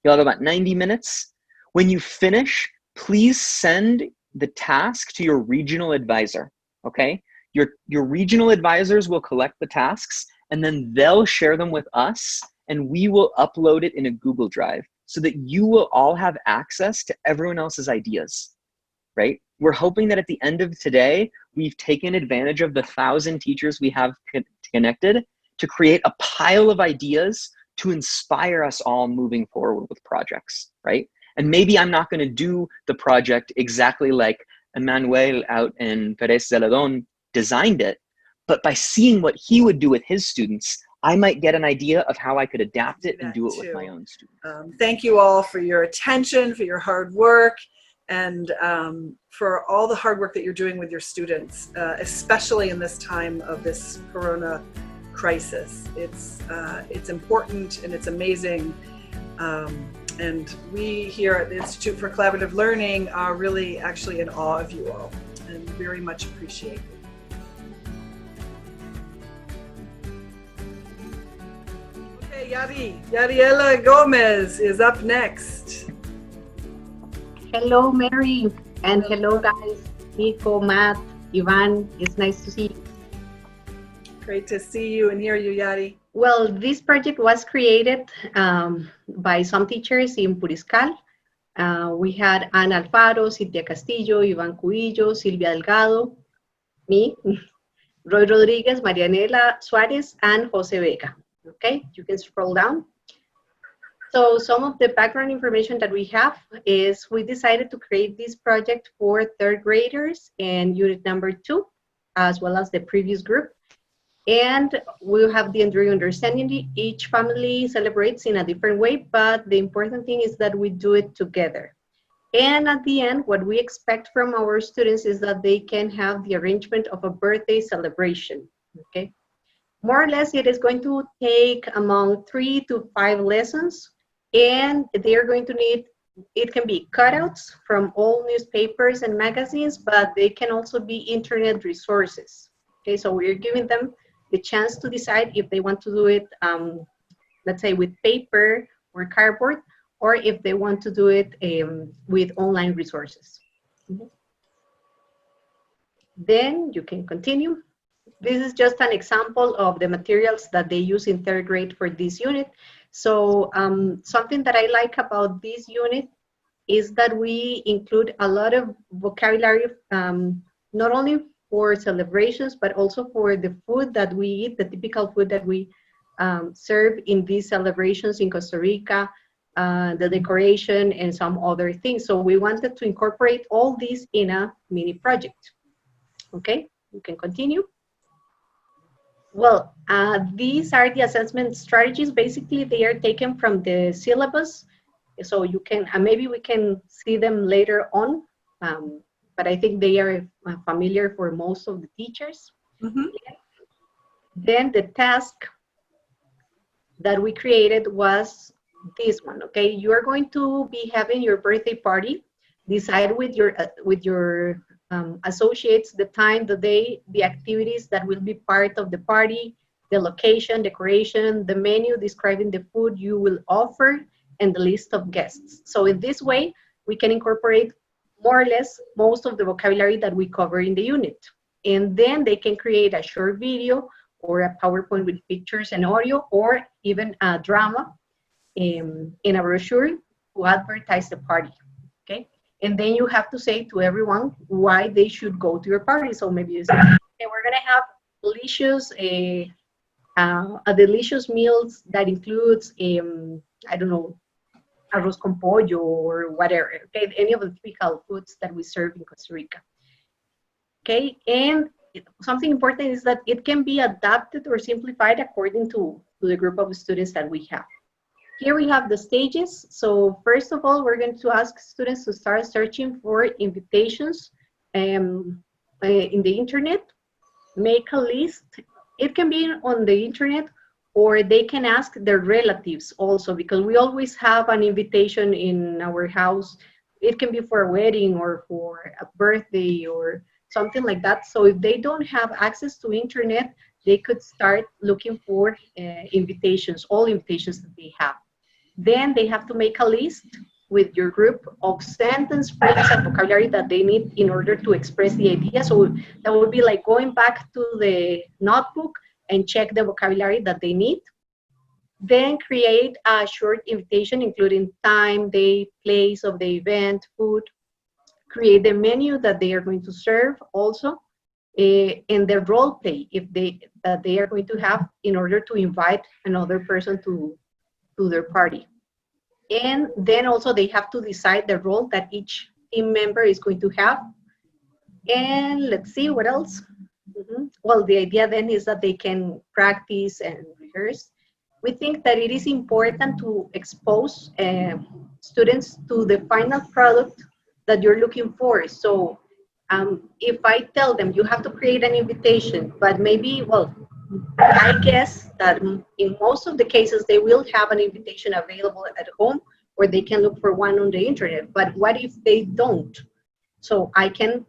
You'll have about 90 minutes. When you finish, please send the task to your regional advisor, okay? Your regional advisors will collect the tasks and then they'll share them with us and we will upload it in a Google Drive so that you will all have access to everyone else's ideas, right? We're hoping that at the end of today, we've taken advantage of the 1,000 teachers we have connected to create a pile of ideas to inspire us all moving forward with projects, right? And maybe I'm not going to do the project exactly like Emmanuel out in Pérez Zeledón designed it, but by seeing what he would do with his students, I might get an idea of how I could adapt it and do it with my own students. Thank you all for your attention, for your hard work. and for all the hard work that you're doing with your students, especially in this time of this corona crisis. It's important and it's amazing. And we here at the Institute for Collaborative Learning are really actually in awe of you all and very much appreciate it. Okay, Yariela Gomez is up next. Hello, Mary, and hello, guys. Nico, Matt, Ivan, it's nice to see you. Great to see you and hear you, Yari. Well, this project was created by some teachers in Puriscal. We had Ana Alfaro, Silvia Castillo, Ivan Cuillo, Silvia Delgado, me, Roy Rodriguez, Marianela Suarez, and Jose Vega. Okay, you can scroll down. So some of the background information that we have is we decided to create this project for third graders and unit number 2, as well as the previous group. And we'll have the enduring understanding. Each family celebrates in a different way, but the important thing is that we do it together. And at the end, what we expect from our students is that they can have the arrangement of a birthday celebration, okay? More or less, it is going to take among 3 to 5 lessons, and they're going to need, it can be cutouts from all newspapers and magazines, but they can also be internet resources. Okay, so we're giving them the chance to decide if they want to do it, let's say with paper or cardboard, or if they want to do it with online resources. Then you can continue. This is just an example of the materials that they use in third grade for this unit. So something that I like about this unit is that we include a lot of vocabulary, not only for celebrations, but also for the food that we eat, the typical food that we serve in these celebrations in Costa Rica, the decoration and some other things. So we wanted to incorporate all these in a mini project. Okay, you can continue. Well, these are the assessment strategies. Basically, they are taken from the syllabus. So you can, maybe we can see them later on, but I think they are familiar for most of the teachers. Then the task that we created was this one, okay? You are going to be having your birthday party. Decide with your associates the time, the day, the activities that will be part of the party, the location, decoration, the menu describing the food you will offer, and the list of guests. So in this way, we can incorporate more or less most of the vocabulary that we cover in the unit. And then they can create a short video or a PowerPoint with pictures and audio, or even a drama in a brochure to advertise the party, okay? And then you have to say to everyone why they should go to your party. So maybe you say, okay, we're gonna have delicious, a delicious meals that includes, I don't know, arroz con pollo or whatever, okay? Any of the typical foods that we serve in Costa Rica. Okay, and something important is that it can be adapted or simplified according to the group of students that we have. Here we have the stages. So first of all, we're going to ask students to start searching for invitations in the internet. Make a list. It can be on the internet, or they can ask their relatives also, because we always have an invitation in our house. It can be for a wedding or for a birthday or something like that. So if they don't have access to internet, they could start looking for invitations, all invitations that they have. Then they have to make a list with your group of sentence frames and vocabulary that they need in order to express the idea. So that would be like going back to the notebook and check the vocabulary that they need. Then create a short invitation, including time, date, place of the event, food. Create the menu that they are going to serve also, and the role play that they are going to have in order to invite another person to their party. And then also they have to decide the role that each team member is going to have. And let's see what else. Well, the idea then is that they can practice and rehearse. We think that it is important to expose students to the final product that you're looking for. So if I tell them you have to create an invitation, but maybe, well, I guess that in most of the cases, they will have an invitation available at home, or they can look for one on the internet. But what if they don't? So I can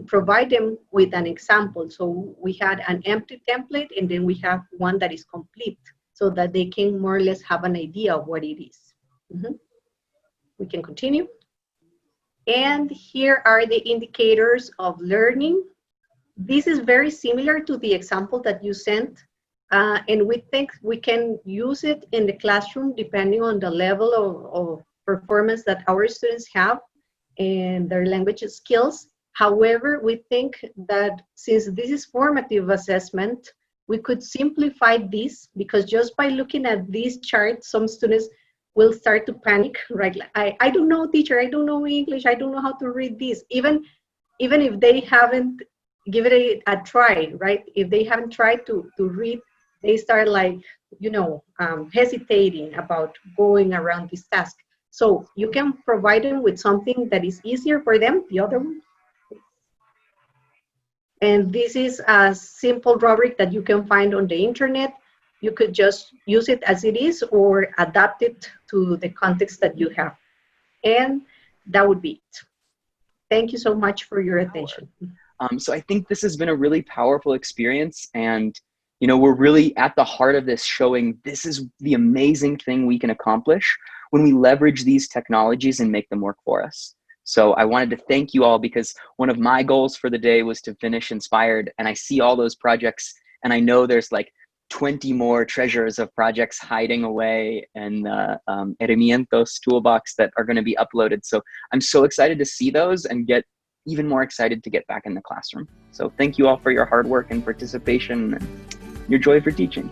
provide them with an example. So we had an empty template, and then we have one that is complete, so that they can more or less have an idea of what it is. We can continue. And here are the indicators of learning. This is very similar to the example that you sent. And we think we can use it in the classroom depending on the level of performance that our students have and their language skills. However, we think that since this is formative assessment, we could simplify this, because just by looking at these charts, some students will start to panic, right? I don't know, teacher, I don't know English, I don't know how to read this. Even if they haven't given it a try, right? If they haven't tried to read, they start like, hesitating about going around this task. So you can provide them with something that is easier for them, the other one. And this is a simple rubric that you can find on the internet. You could just use it as it is or adapt it to the context that you have. And that would be it. Thank you so much for your attention. So I think this has been a really powerful experience, and we're really at the heart of this, showing this is the amazing thing we can accomplish when we leverage these technologies and make them work for us. So I wanted to thank you all, because one of my goals for the day was to finish inspired, and I see all those projects, and I know there's like 20 more treasures of projects hiding away in the Herramientos toolbox that are going to be uploaded. So I'm so excited to see those and get even more excited to get back in the classroom. So thank you all for your hard work and participation and your joy for teaching.